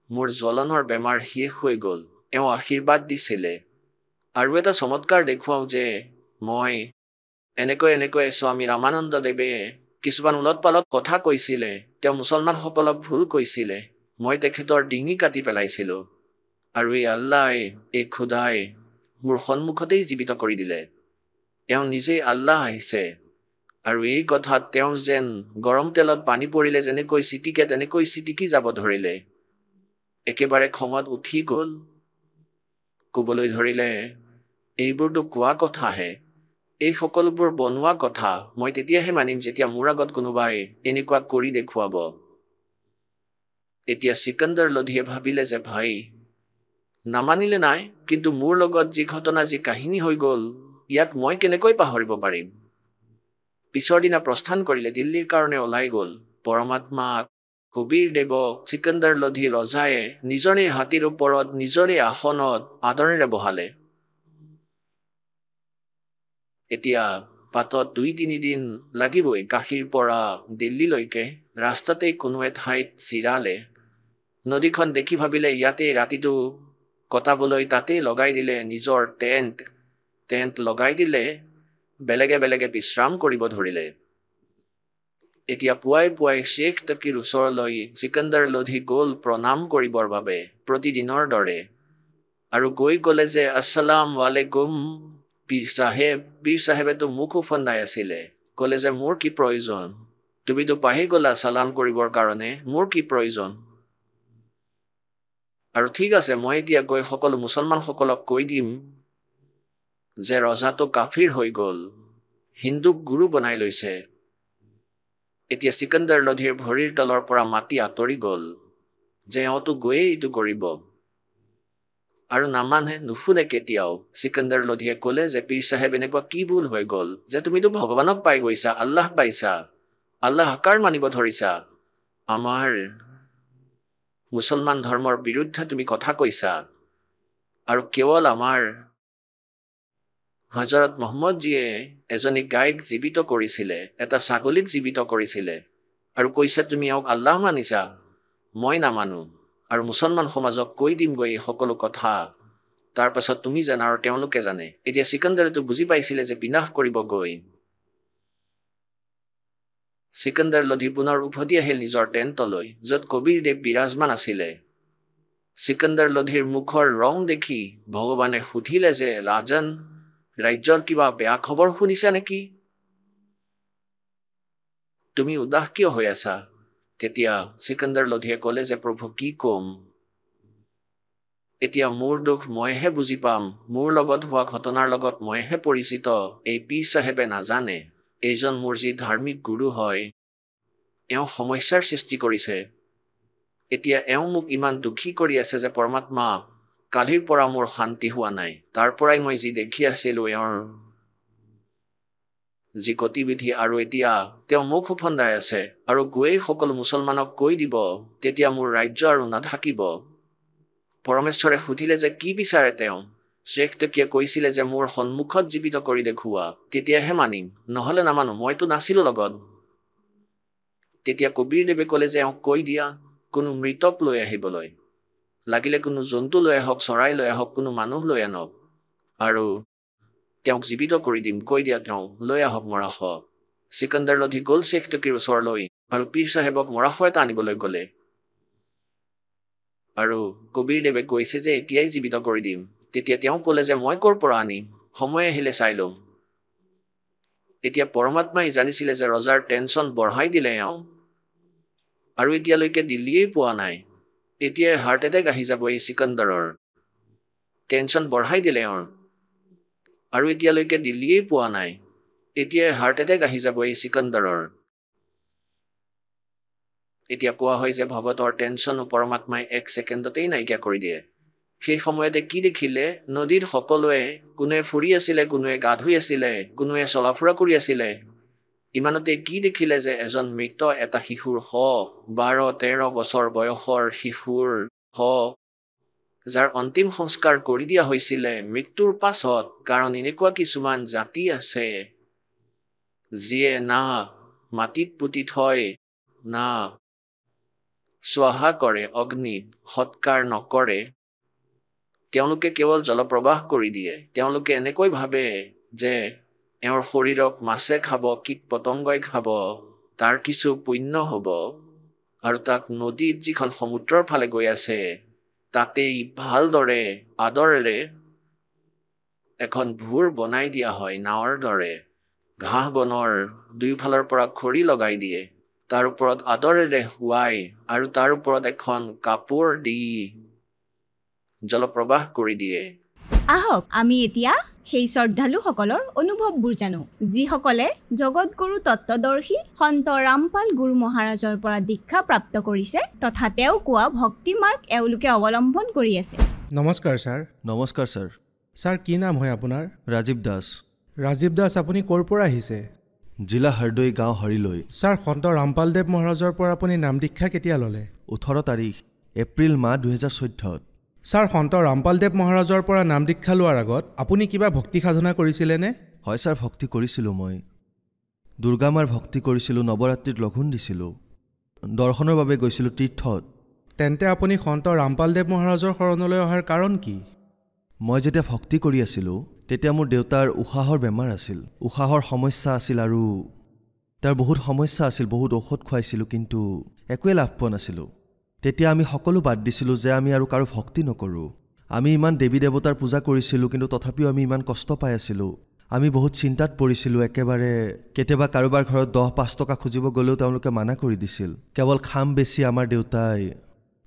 মোৰ জ্বলনৰ বেমাৰ শেষ হৈ গ'ল। এওঁ আশীৰ্বাদ দিছিলে আৰু এটা চমৎকাৰ দেখুৱাওঁ যে মই এনেকৈ স্বামী ৰামানন্দ দেৱে কিছুমান উলট পালট কথা কৈছিলে, তেওঁ মুছলমানসকলক ভুল কৈছিলে, মই তেখেতৰ ডিঙি কাটি পেলাইছিলোঁ আৰু এই আল্লাই, এই খুদাই মোৰ সন্মুখতেই জীৱিত কৰি দিলে। এওঁ নিজেই আল্লাহ আহিছে আৰু এই কথাত তেওঁ যেন গৰম তেলত পানী পৰিলে যেনেকৈ চিটিকে তেনেকৈ চিটিকি যাব ধৰিলে। একেবাৰে খঙত উঠি গ'ল, ক'বলৈ ধৰিলে, এইবোৰতো কোৱা কথাহে, এই সকলোবোৰ বনোৱা কথা। মই তেতিয়াহে মানিম যেতিয়া মোৰ আগত কোনোবাই এনেকুৱা কৰি দেখুৱাব। এতিয়া চিকাণ্ডাৰ লোধীয়ে ভাবিলে যে ভাই নামানিলে নাই, কিন্তু মোৰ লগত যি ঘটনা, যি কাহিনী হৈ গ'ল, ইয়াক মই কেনেকৈ পাহৰিব পাৰিম। পিছৰ দিনা প্ৰস্থান কৰিলে, দিল্লীৰ কাৰণে ওলাই গ'ল। পৰমাত্মা কবিৰ দেৱক চিকাণ্ডাৰ লোধী ৰজায়ে নিজৰে হাতীৰ ওপৰত নিজৰে আসনত আদৰেৰে বহালে। এতিয়া পাতত 2-3 দিন লাগিবই কাশীৰ পৰা দিল্লীলৈকে। ৰাস্তাতেই কোনো এঠাইত জিৰালে। নদীখন দেখি ভাবিলে ইয়াতে ৰাতিটো কটাবলৈ, তাতেই লগাই দিলে নিজৰ টেণ্ট লগাই দিলে, বেলেগে বেলেগে বিশ্ৰাম কৰিব ধৰিলে। এতিয়া পুৱাই শ্বেখ তকীৰ ওচৰলৈ চিকাণ্ডাৰ লোধী গ'ল প্ৰণাম কৰিবৰ বাবে প্ৰতিদিনৰ দৰে, আৰু গৈ ক'লে যে আসসালাম ৱালেকুম পীৰ চাহেব। পীৰ চাহেবেতো মুখ উফন্দাই আছিলে, ক'লে যে মোৰ কি প্ৰয়োজন, তুমিতো পাহি গ'লা চালাম কৰিবৰ কাৰণে, মোৰ কি প্ৰয়োজন? আৰু ঠিক আছে, মই এতিয়া গৈ সকলো মুছলমানসকলক কৈ দিম যে ৰজাটো কাফিৰ হৈ গ'ল, হিন্দুক গুৰু বনাই লৈছে। এতিয়া চিকাণ্ডাৰ লোধীৰ ভৰিৰ তলৰ পৰা মাটি আঁতৰি গ'ল যে এওঁতো গৈয়ে এইটো কৰিব, আৰু নামানে, নুশুনে কেতিয়াও। চিকাণ্ডাৰ লোধীয়ে ক'লে যে পীৰ চাহেব এনেকুৱা কি ভুল হৈ গ'ল যে তুমিতো ভগৱানক পাই গৈছা, আল্লাহ পাইছা, আল্লাহ কাৰ মানিব ধৰিছা, আমাৰ মুছলমান ধৰ্মৰ বিৰুদ্ধে তুমি কথা কৈছা। আৰু কেৱল আমাৰ হজৰত মহম্মদজীয়ে এজনী গাইক জীৱিত কৰিছিলে, এটা ছাগলীক জীৱিত কৰিছিলে, আৰু কৈছা তুমি এওঁক আল্লাহ মানিছা, মই নামানো, আৰু মুছলমান সমাজক কৈ দিমগৈ এই সকলো কথা, তাৰ পাছত তুমি জানা আৰু তেওঁলোকে জানে। এতিয়া চিকাণ্ডাৰেতো বুজি পাইছিলে যে বিনাশ কৰিব গৈ। চিকাণ্ডাৰ লোধী পুনৰ উভতি আহিল নিজৰ টেণ্টলৈ, য'ত কবিৰ দেৱ বিৰাজমান আছিলে। চিকাণ্ডাৰ লোধীৰ মুখৰ ৰং দেখি ভগৱানে সুধিলে যে ৰাজন, ৰাজ্যৰ কিবা বেয়া খবৰ শুনিছা নেকি? তুমি উদাস কিয় হৈ আছা? তেতিয়া চিকাণ্ডাৰ লোধীয়ে ক'লে যে প্ৰভু কি ক'ম, এতিয়া মোৰ দুখ মইহে বুজি পাম, মোৰ লগত হোৱা ঘটনাৰ লগত মইহে পৰিচিত, এই পীৰ চাহেবে নাজানে। এইজন মোৰ যি ধাৰ্মিক গুৰু হয়, এওঁ সমস্যাৰ সৃষ্টি কৰিছে। এতিয়া এওঁ মোক ইমান দুখী কৰি আছে যে পৰমাত্মা, কালিৰ পৰা মোৰ শান্তি হোৱা নাই। তাৰ পৰাই মই যি দেখি আছিলোঁ এওঁৰ যি গতিবিধি, আৰু এতিয়া তেওঁ মুখ উফন্দাই আছে আৰু গৈয়ে সকলো মুছলমানক কৈ দিব, তেতিয়া মোৰ ৰাজ্য আৰু নাথাকিব। পৰমেশ্বৰে সুধিলে যে কি বিচাৰে তেওঁ? শ্বেখ তকীয়ে কৈছিলে যে মোৰ সন্মুখত জীৱিত কৰি দেখুওৱা, তেতিয়াহে মানিম, নহ'লে নামানো, মইতো নাছিলোঁ লগত। তেতিয়া কবিৰ দেৱে ক'লে যে এওঁক কৈ দিয়া কোনো মৃতক লৈ আহিবলৈ, লাগিলে কোনো জন্তু লৈ আহক, চৰাই লৈ আহক, কোনো মানুহ লৈ আনক, আৰু তেওঁক জীৱিত কৰি দিম, কৈ দিয়া তেওঁ লৈ আহক মৰাশ। চিকাণ্ডাৰ লোধী গ'ল শ্বেখ তকীৰ ওচৰলৈ আৰু পীৰ চাহেবক মৰাশ এটা আনিবলৈ গ'লে, আৰু কবিৰ দেৱে কৈছে যে এতিয়াই জীৱিত কৰি দিম। তেতিয়া তেওঁ ক'লে যে মই ক'ৰ পৰা আনিম, সময় আহিলে চাই ল'ম। এতিয়া পৰমাত্মাই জানিছিলে যে ৰজাৰ টেনশ্যন বঢ়াই দিলে এওঁ, আৰু এতিয়ালৈকে দিল্লীয়েই পোৱা নাই। এতিয়াই হাৰ্ট এটেক আহি যাব এই চিকাণ্ডাৰৰ, টেনশ্যন বঢ়াই দিলে এওঁৰ, আৰু এতিয়ালৈকে দিল্লীয়েই পোৱা নাই। এতিয়াই হাৰ্ট এটেক আহি যাব এই চিকাণ্ডাৰৰ। এতিয়া কোৱা হয় যে ভগতৰ টেনশ্যন পৰমাত্মাই 1 ছেকেণ্ডতেই নাইকিয়া কৰি দিয়ে। সেই সময়তে কি দেখিলে? নদীত সকলোৱে, কোনোৱে ফুৰি আছিলে, কোনোৱে গা ধুই আছিলে, কোনোৱে চলাফুৰা কৰি আছিলে। ইমানতে কি দেখিলে যে এজন মৃত এটা শিশুৰ 12-13 বছৰ বয়সৰ শিশুৰ যাৰ অন্তিম সংস্কাৰ কৰি দিয়া হৈছিলে মৃত্যুৰ পাছত। কাৰণ এনেকুৱা কিছুমান জাতি আছে যিয়ে না মাটিত পুতি থয়, না স্বাহা কৰে, অগ্নিত সৎকাৰ নকৰে। তেওঁলোকে কেৱল জলপ্ৰবাহ কৰি দিয়ে। তেওঁলোকে এনেকৈ ভাবে যে এওঁৰ শৰীৰক মাছে খাব, কীট পতংগই খাব, তাৰ কিছু পুণ্য হ'ব, আৰু তাক নদীত যিখন সমুদ্ৰৰ ফালে গৈ আছে তাতেই ভালদৰে আদৰেৰে এখন ভূৰ বনাই দিয়া হয়, নাৱৰ দৰে। ঘাঁহ বনৰ দুয়োফালৰ পৰা খৰি লগাই দিয়ে, তাৰ ওপৰত আদৰেৰে শুৱাই আৰু তাৰ ওপৰত এখন কাপোৰ দি জলপ্ৰবাহ কৰি দিয়ে। আহক আমি এতিয়া সেই শ্ৰদ্ধালুসকলৰ অনুভৱবোৰ জানো, যিসকলে জগতগুৰু তত্ত্বদৰ্শী সন্ত ৰামপাল গুৰু মহাৰাজৰ পৰা দীক্ষা প্ৰাপ্ত কৰিছে তথা তেওঁ কোৱা ভক্তি মাৰ্গ এওঁলোকে অৱলম্বন কৰি আছে। নমস্কাৰ ছাৰ। নমস্কাৰ ছাৰ। ছাৰ কি নাম হয় আপোনাৰ? ৰাজীৱ দাস। ৰাজীৱ দাস, আপুনি ক'ৰ পৰা আহিছে? জিলা হৰদৈ, গাঁও হৰিলৈ। ছাৰ, সন্ত ৰামপালদেৱ মহাৰাজৰ পৰা আপুনি নাম দীক্ষা কেতিয়া ল'লে? 18 তাৰিখ এপ্ৰিল মাহ 2014। ছাৰ, সন্ত ৰামপালদেৱ মহাৰাজৰ পৰা নাম দীক্ষা লোৱাৰ আগত আপুনি কিবা ভক্তি সাধনা কৰিছিলেনে? হয় ছাৰ, ভক্তি কৰিছিলোঁ। মই দুৰ্গা মাৰ ভক্তি কৰিছিলোঁ, নৱৰাত্ৰিত লঘোণ দিছিলোঁ, দৰ্শনৰ বাবে গৈছিলোঁ তীৰ্থত। তেন্তে আপুনি সন্ত ৰামপালদেৱ মহাৰাজৰ শৰণলৈ অহাৰ কাৰণ কি? মই যেতিয়া ভক্তি কৰি আছিলোঁ তেতিয়া মোৰ দেউতাৰ উশাহৰ বেমাৰ আছিল, উশাহৰ সমস্যা আছিল, আৰু তাৰ বহুত সমস্যা আছিল। বহুত ঔষধ খুৱাইছিলোঁ কিন্তু একোৱে লাভ পোৱা নাছিলোঁ। তেতিয়া আমি সকলো বাদ দিছিলোঁ যে আমি আৰু কাৰো ভক্তি নকৰোঁ। আমি ইমান দেৱী দেৱতাৰ পূজা কৰিছিলোঁ কিন্তু তথাপিও আমি ইমান কষ্ট পাই আছিলোঁ। আমি বহুত চিন্তাত পৰিছিলোঁ। একেবাৰে কেতিয়াবা কাৰোবাৰ ঘৰত 10-5 টকা খুজিব গ'লেও তেওঁলোকে মানা কৰি দিছিল। কেৱল খাম বেছি আমাৰ দেউতাই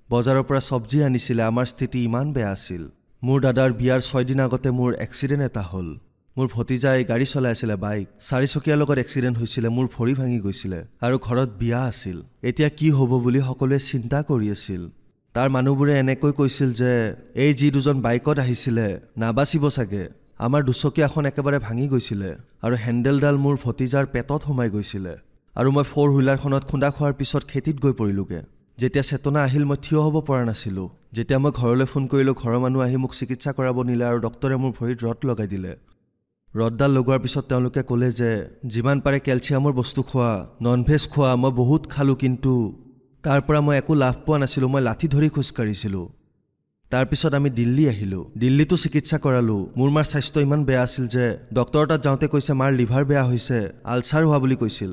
বজাৰৰ পৰা চব্জি আনিছিলে। আমাৰ স্থিতি ইমান বেয়া আছিল। মোৰ দাদাৰ বিয়াৰ 6 দিন আগতে মোৰ এক্সিডেণ্ট এটা হ'ল। মোৰ ভতিজাই গাড়ী চলাই আছিলে, বাইক, 4 চকীয়াৰ লগত এক্সিডেণ্ট হৈছিলে। মোৰ ভৰি ভাঙি গৈছিলে আৰু ঘৰত বিয়া আছিল। এতিয়া কি হ'ব বুলি সকলোৱে চিন্তা কৰি আছিল। তাৰ মানুহবোৰে এনেকৈ কৈছিল যে এই যি দুজন বাইকত আহিছিলে নাবাচিব চাগে। আমাৰ 2 চকীয়াখন একেবাৰে ভাঙি গৈছিলে আৰু হেণ্ডেলডাল মোৰ ভতিজাৰ পেটত সোমাই গৈছিলে, আৰু মই 4 হুইলাৰখনত খুন্দা খোৱাৰ পিছত খেতিত গৈ পৰিলোগে। যেতিয়া চেতনা আহিল মই থিয় হ'ব পৰা নাছিলোঁ। যেতিয়া মই ঘৰলৈ ফোন কৰিলোঁ, ঘৰৰ মানুহ আহি মোক চিকিৎসা কৰাব নিলে আৰু ডক্টৰে মোৰ ভৰিত ৰড লগাই দিলে। ৰডডাল লগোৱাৰ পিছত তেওঁলোকে ক'লে যে যিমান পাৰে কেলছিয়ামৰ বস্তু খোৱা, ননভেজ খোৱা। মই বহুত খালোঁ কিন্তু তাৰ পৰা মই একো লাভ পোৱা নাছিলোঁ। মই লাঠি ধৰি খোজকাঢ়িছিলোঁ। তাৰপিছত আমি দিল্লী আহিলোঁ। দিল্লীতো চিকিৎসা কৰালোঁ। মোৰ মাৰ স্বাস্থ্য ইমান বেয়া আছিল যে ডক্টৰৰ তাত যাওঁতে কৈছে মাৰ লিভাৰ বেয়া হৈছে, আলচাৰ হোৱা বুলি কৈছিল।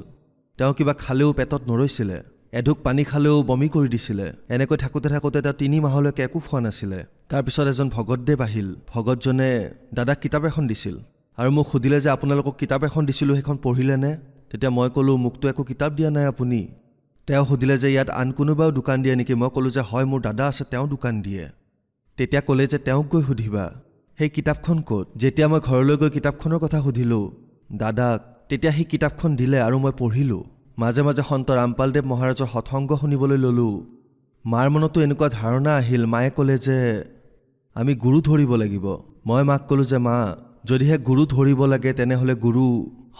তেওঁ কিবা খালেও পেটত নৰৈছিলে, এঢোক পানী খালেও বমি কৰি দিছিলে। এনেকৈ থাকোঁতে থাকোঁতে তেওঁ 3 মাহলৈকে একো খোৱা নাছিলে। তাৰপিছত এজন ভগতদেৱ আহিল। ভগতজনে দাদাক কিতাপ এখন দিছিল আৰু মোক সুধিলে যে আপোনালোকক কিতাপ এখন দিছিলোঁ, সেইখন পঢ়িলেনে? তেতিয়া মই ক'লোঁ মোকতো একো কিতাপ দিয়া নাই আপুনি। তেওঁ সুধিলে যে ইয়াত আন কোনোবাও দোকান দিয়ে নেকি? মই ক'লোঁ যে হয়, মোৰ দাদা আছে, তেওঁ দোকান দিয়ে। তেতিয়া ক'লে যে তেওঁক গৈ সুধিবা সেই কিতাপখন ক'ত। যেতিয়া মই ঘৰলৈ গৈ কিতাপখনৰ কথা সুধিলোঁ দাদাক, তেতিয়া সেই কিতাপখন দিলে আৰু মই পঢ়িলোঁ। মাজে মাজে সন্ত ৰামপালদেৱ মহাৰাজৰ সৎসংগ শুনিবলৈ ল'লোঁ। মাৰ মনতো এনেকুৱা ধাৰণা আহিল। মায়ে ক'লে যে আমি গুৰু ধৰিব লাগিব। মই মাক ক'লোঁ যে মা, যদিহে গুৰু ধৰিব লাগে তেনেহ'লে গুৰু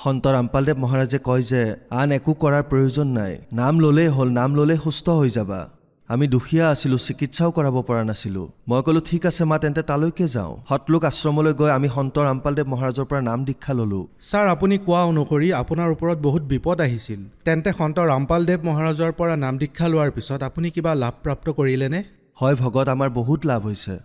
সন্ত ৰামপালদেৱ মহাৰাজে কয় যে আন একো কৰাৰ প্ৰয়োজন নাই, নাম ল'লেই হ'ল, নাম ল'লেই সুস্থ হৈ যাবা। আমি দুখীয়া আছিলোঁ, চিকিৎসাও কৰাব পৰা নাছিলোঁ। মই ক'লোঁ ঠিক আছে মা, তেন্তে তালৈকে যাওঁ। সতলোক আশ্ৰমলৈ গৈ আমি সন্ত ৰামপালদেৱ মহাৰাজৰ পৰা নাম দীক্ষা ল'লোঁ। ছাৰ, আপুনি কোৱা অনুসৰি আপোনাৰ ওপৰত বহুত বিপদ আহিছিল। তেন্তে সন্ত ৰামপালদেৱ মহাৰাজৰ পৰা নাম দীক্ষা লোৱাৰ পিছত আপুনি কিবা লাভ প্ৰাপ্ত কৰিলেনে? হয় ভগত, আমাৰ বহুত লাভ হৈছে।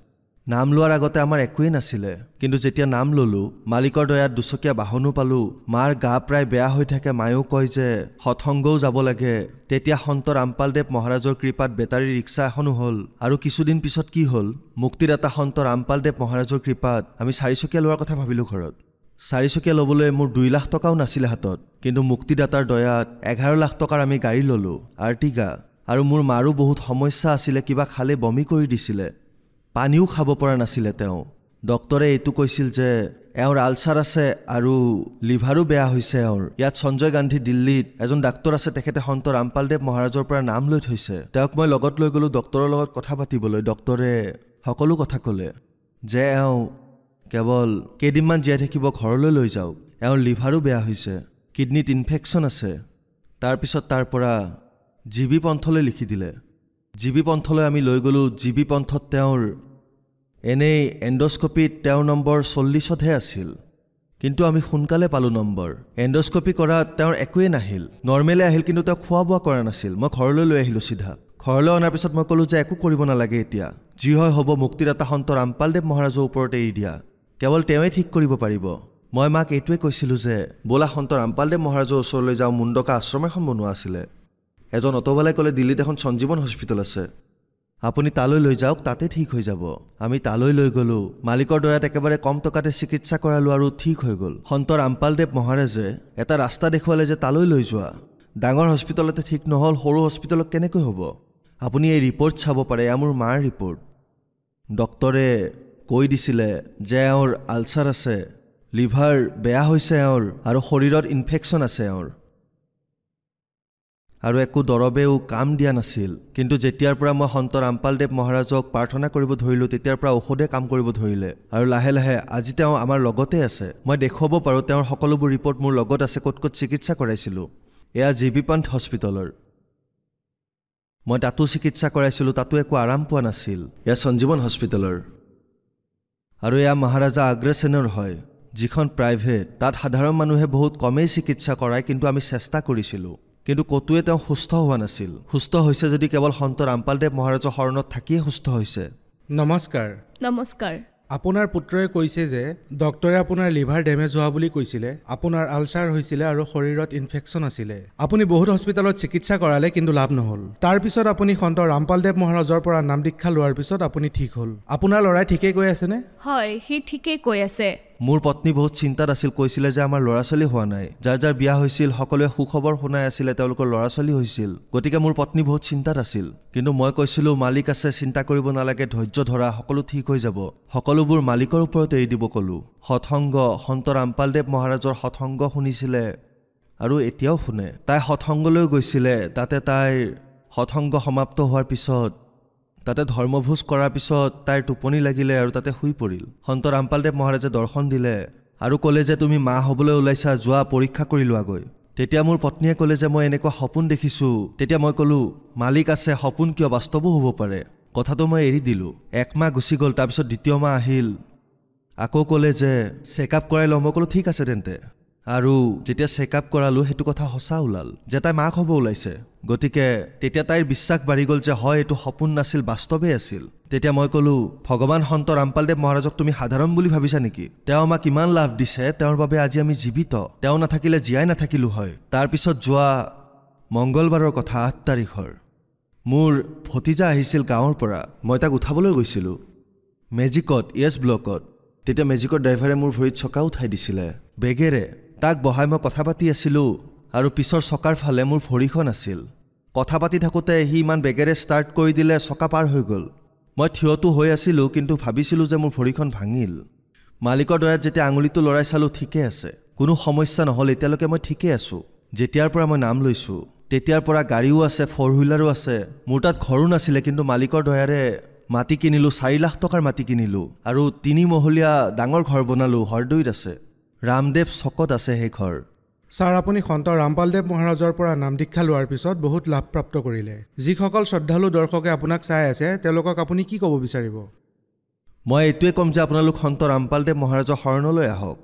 নাম লোৱাৰ আগতে আমাৰ একোৱেই নাছিলে, কিন্তু যেতিয়া নাম ল'লোঁ মালিকৰ দয়াত 2 চকীয়া বাহনো পালোঁ। মাৰ গা প্ৰায় বেয়া হৈ থাকে, মায়েও কয় যে সৎসংগও যাব লাগে। তেতিয়া সন্ত ৰামপালদেৱ মহাৰাজৰ কৃপাত বেটাৰী ৰিক্সা এখনো হ'ল। আৰু কিছুদিন পিছত কি হ'ল, মুক্তিদাতা সন্ত ৰামপালদেৱ মহাৰাজৰ কৃপাত আমি 4 চকীয়া লোৱাৰ কথা ভাবিলোঁ ঘৰত। 4 চকীয়া ল'বলৈ মোৰ 2 লাখ টকাও নাছিলে হাতত, কিন্তু মুক্তিদাতাৰ দয়াত 11 লাখ টকাৰ আমি গাড়ী ল'লোঁ, আৰ্টিগা। আৰু মোৰ মাৰো বহুত সমস্যা আছিলে, কিবা খালে বমি কৰি দিছিলে, পানীও খাব পৰা নাছিলে তেওঁ। ডক্টৰে এইটো কৈছিল যে এওঁৰ আলচাৰ আছে আৰু লিভাৰো বেয়া হৈছে এওঁৰ ইয়াত সঞ্জয় গান্ধী দিল্লীত এজন ডাক্তৰ আছে তেখেতে সন্ত ৰামপালদেৱ মহাৰাজৰ পৰা নাম লৈ থৈছে তেওঁক মই লগত লৈ গ'লো ডক্তৰৰ লগত কথা পাতিবলৈ ডক্তৰে সকলো কথা ক'লে যে এওঁ কেৱল কেইদিনমান জীয়াই থাকিব ঘৰলৈ লৈ যাওক এওঁৰ লিভাৰো বেয়া হৈছে কিডনীত ইনফেকশ্যন আছে তাৰপিছত তাৰ পৰা জিবি পন্থলৈ লিখি দিলে জিবি পন্থলৈ আমি লৈ গ'লো জিবি পন্থত তেওঁৰ এনেই এণ্ডস্কপিত তেওঁৰ নম্বৰ 40তহে আছিল কিন্তু আমি সোনকালে পালোঁ নম্বৰ এণ্ডস্কপি কৰাত তেওঁৰ একোৱেই নাহিল নৰ্মেলে আহিল কিন্তু তেওঁ খোৱা বোৱা কৰা নাছিল মই ঘৰলৈ লৈ আহিলোঁ চিধা ঘৰলৈ অনাৰ পিছত মই ক'লোঁ যে একো কৰিব নালাগে এতিয়া যি হয় হ'ব মুক্তিদাতা সন্ত ৰামপালদেৱ মহাৰাজৰ ওপৰত এৰি দিয়া কেৱল তেওঁৱে ঠিক কৰিব পাৰিব মই মাক এইটোৱে কৈছিলোঁ যে বোলা সন্ত ৰামপালদেৱ মহাৰাজৰ ওচৰলৈ যাওঁ মুণ্ডকা আশ্ৰম এখন বনোৱা আছিলে এজন অট'বালাই ক'লে দিল্লীত এখন সঞ্জীৱন হস্পিটেল আছে আপুনি তালৈ লৈ যাওক তাতে ঠিক হৈ যাব আমি তালৈ লৈ গ'লো মালিকৰ দয়াত একেবাৰে কম টকাতে চিকিৎসা কৰালোঁ আৰু ঠিক হৈ গ'ল সন্ত ৰামপালদেৱ মহাৰাজে এটা ৰাস্তা দেখুৱালে যে তালৈ লৈ যোৱা ডাঙৰ হস্পিটেলতে ঠিক নহ'ল সৰু হস্পিটেলত কেনেকৈ হ'ব আপুনি এই ৰিপৰ্ট চাব পাৰে এয়া মোৰ মাৰ ৰিপৰ্ট ডক্তৰে কৈ দিছিলে যে এওঁৰ আলচাৰ আছে লিভাৰ বেয়া হৈছে এওঁৰ আৰু শৰীৰত ইনফেকশ্যন আছে এওঁৰ আৰু একো দৰৱেও কাম দিয়া নাছিল কিন্তু যেতিয়াৰ পৰা মই সন্ত ৰামপালদেৱ মহাৰাজক প্ৰাৰ্থনা কৰিব ধৰিলোঁ তেতিয়াৰ পৰা ঔষধে কাম কৰিব ধৰিলে আৰু লাহে লাহে আজি তেওঁ আমাৰ লগতে আছে মই দেখুৱাব পাৰোঁ তেওঁৰ সকলোবোৰ ৰিপৰ্ট মোৰ লগত আছে ক'ত ক'ত চিকিৎসা কৰাইছিলোঁ এয়া জিবি পন্থ হস্পিটেলৰ মই তাতো চিকিৎসা কৰাইছিলোঁ তাতো একো আৰাম পোৱা নাছিল এয়া সঞ্জীৱন হস্পিটেলৰ আৰু এয়া মহাৰাজা আগ্ৰেছেনৰ হয় যিখন প্ৰাইভেট তাত সাধাৰণ মানুহে বহুত কমেই চিকিৎসা কৰায় কিন্তু আমি চেষ্টা কৰিছিলোঁ কিন্তু কতোৱে তেওঁ সুস্থ হোৱা নাছিল সুস্থ হৈছে যদি কেৱল সন্ত ৰামপালদেৱ মহাৰাজৰ শৰণত থাকিয়ে সুস্থ হৈছে নমস্কাৰ নমস্কাৰ আপোনাৰ পুত্ৰই কৈছে যে ডক্টৰে আপোনাৰ লিভাৰ ডেমেজ হোৱা বুলি কৈছিলে আপোনাৰ আলচাৰ হৈছিলে আৰু শৰীৰত ইনফেকশ্যন আছিলে আপুনি বহুত হস্পিটেলত চিকিৎসা কৰালে কিন্তু লাভ নহ'ল তাৰ পিছত আপুনি সন্ত ৰামপালদেৱ মহাৰাজৰ পৰা নাম দীক্ষা লোৱাৰ পিছত আপুনি ঠিক হ'ল আপোনাৰ ল'ৰাই ঠিকেই কৈ আছেনে হয় সি ঠিকেই কৈ আছে মোৰ পত্নী বহুত চিন্তাত আছিল কৈছিলে যে আমাৰ ল'ৰা ছোৱালী হোৱা নাই যাৰ যাৰ বিয়া হৈছিল সকলোৱে সুখবৰ শুনাই আছিলে তেওঁলোকৰ ল'ৰা ছোৱালী হৈছিল গতিকে মোৰ পত্নী বহুত চিন্তাত আছিল কিন্তু মই কৈছিলোঁ মালিক আছে চিন্তা কৰিব নালাগে ধৈৰ্য ধৰা সকলো ঠিক হৈ যাব সকলোবোৰ মালিকৰ ওপৰত এৰি দিব ক'লোঁ সৎসংগ সন্ত ৰামপালদেৱ মহাৰাজৰ সৎসংগ শুনিছিলে আৰু এতিয়াও শুনে তাই সৎসংগলৈ গৈছিলে তাতে তাইৰ সৎসংগ সমাপ্ত হোৱাৰ পিছত তাতে ধৰ্মভোজ কৰাৰ পিছত তাইৰ টোপনি লাগিলে আৰু তাতে শুই পৰিল সন্ত ৰামপালদেৱ মহাৰাজে দৰ্শন দিলে আৰু ক'লে যে তুমি মা হ'বলৈ ওলাইছা যোৱা পৰীক্ষা কৰি লোৱাগৈ তেতিয়া মোৰ পত্নীয়ে ক'লে যে মই এনেকুৱা সপোন দেখিছোঁ তেতিয়া মই ক'লোঁ মালিক আছে সপোন কিয় বাস্তৱো হ'ব পাৰে কথাটো মই এৰি দিলোঁ 1 মাহ গুচি গ'ল তাৰপিছত দ্বিতীয় মাহ আহিল আকৌ ক'লে যে চেকআপ কৰাই লওঁ মই ক'লোঁ ঠিক আছে তেন্তে আৰু যেতিয়া চেকআপ কৰালোঁ সেইটো কথা সঁচা ওলাল যে তাই মাক হ'ব ওলাইছে গতিকে তেতিয়া তাইৰ বিশ্বাস বাঢ়ি গ'ল যে হয় এইটো সপোন নাছিল বাস্তৱেই আছিল তেতিয়া মই ক'লোঁ ভগৱান সন্ত ৰামপালদেৱ মহাৰাজক তুমি সাধাৰণ বুলি ভাবিছা নেকি তেওঁ আমাক ইমান লাভ দিছে তেওঁৰ বাবে আজি আমি জীৱিত তেওঁ নাথাকিলে জীয়াই নাথাকিলোঁ হয় তাৰপিছত যোৱা মংগলবাৰৰ কথা 8 তাৰিখৰ মোৰ ভতিজা আহিছিল গাঁৱৰ পৰা মই তাক উঠাবলৈ গৈছিলোঁ মেজিকত য়েছ ব্লকত তেতিয়া মেজিকৰ ড্ৰাইভাৰে মোৰ ভৰিত চকা উঠাই দিছিলে বেগেৰে তাক বহাই মই কথা পাতি আছিলোঁ আৰু পিছৰ চকাৰ ফালে মোৰ ভৰিখন আছিল কথা পাতি থাকোঁতে সি ইমান বেগেৰে ষ্টাৰ্ট কৰি দিলে চকা পাৰ হৈ গ'ল মই থিয়টো হৈ আছিলোঁ কিন্তু ভাবিছিলোঁ যে মোৰ ভৰিখন ভাঙিল মালিকৰ দয়াত যেতিয়া আঙুলিটো লৰাই চালোঁ ঠিকে আছে কোনো সমস্যা নহ'ল এতিয়ালৈকে মই ঠিকে আছোঁ যেতিয়াৰ পৰা মই নাম লৈছোঁ তেতিয়াৰ পৰা গাড়ীও আছে 4 হুইলাৰো আছে মোৰ তাত ঘৰো নাছিলে কিন্তু মালিকৰ দয়াৰে মাটি কিনিলোঁ 4 লাখ টকাৰ মাটি কিনিলোঁ আৰু 3 মহলীয়া ডাঙৰ ঘৰ বনালোঁ হৰদৈত আছে ৰামদেৱ চকত আছে সেই ঘৰ ছাৰ আপুনি সন্ত ৰামপালদেৱ মহাৰাজৰ পৰা নাম দীক্ষা লোৱাৰ পিছত বহুত লাভ প্ৰাপ্ত কৰিলে যিসকল শ্ৰদ্ধালু দৰ্শকে আপোনাক চাই আছে তেওঁলোকক আপুনি কি ক'ব বিচাৰিব মই এইটোৱে ক'ম যে আপোনালোক সন্ত ৰামপালদেৱ মহাৰাজৰ শৰণলৈ আহক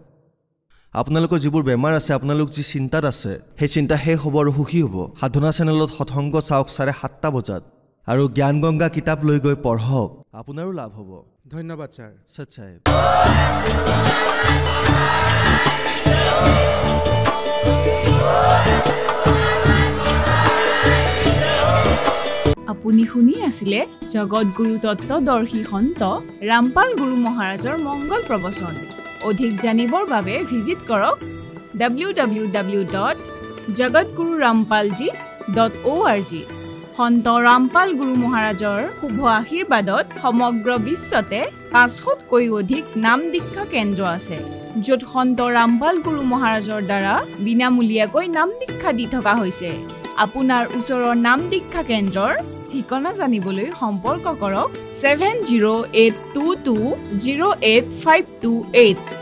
আপোনালোকৰ যিবোৰ বেমাৰ আছে আপোনালোক যি চিন্তাত আছে সেই চিন্তা শেষ হ'ব আৰু সুখী হ'ব সাধনা চেনেলত সৎসংগ চাওক 7:30 বজাত আৰু জ্ঞান গংগা কিতাপ লৈ গৈ পঢ়ক আপোনাৰো লাভ হ'ব ধন্যবাদ ছাৰ সচ্চাই আপুনি শুনি আছিলে জগতগুৰু তত্ত্বদৰ্শী সন্ত ৰামপাল গুৰু মহাৰাজৰ মংগল প্ৰবচন অধিক জানিবৰ বাবে ভিজিট কৰক www.jagatgururampalji.org সন্ত ৰামপাল গুৰু মহাৰাজৰ শুভ আশীৰ্বাদত সমগ্ৰ বিশ্বতে 500তকৈ অধিক নাম দীক্ষা কেন্দ্ৰ আছে য'ত সন্ত ৰামপাল গুৰু মহাৰাজৰ দ্বাৰা বিনামূলীয়াকৈ নাম দীক্ষা দি থকা হৈছে। আপোনাৰ ওচৰৰ নাম দীক্ষা কেন্দ্ৰৰ ঠিকনা জানিবলৈ সম্পৰ্ক কৰক 7082208528।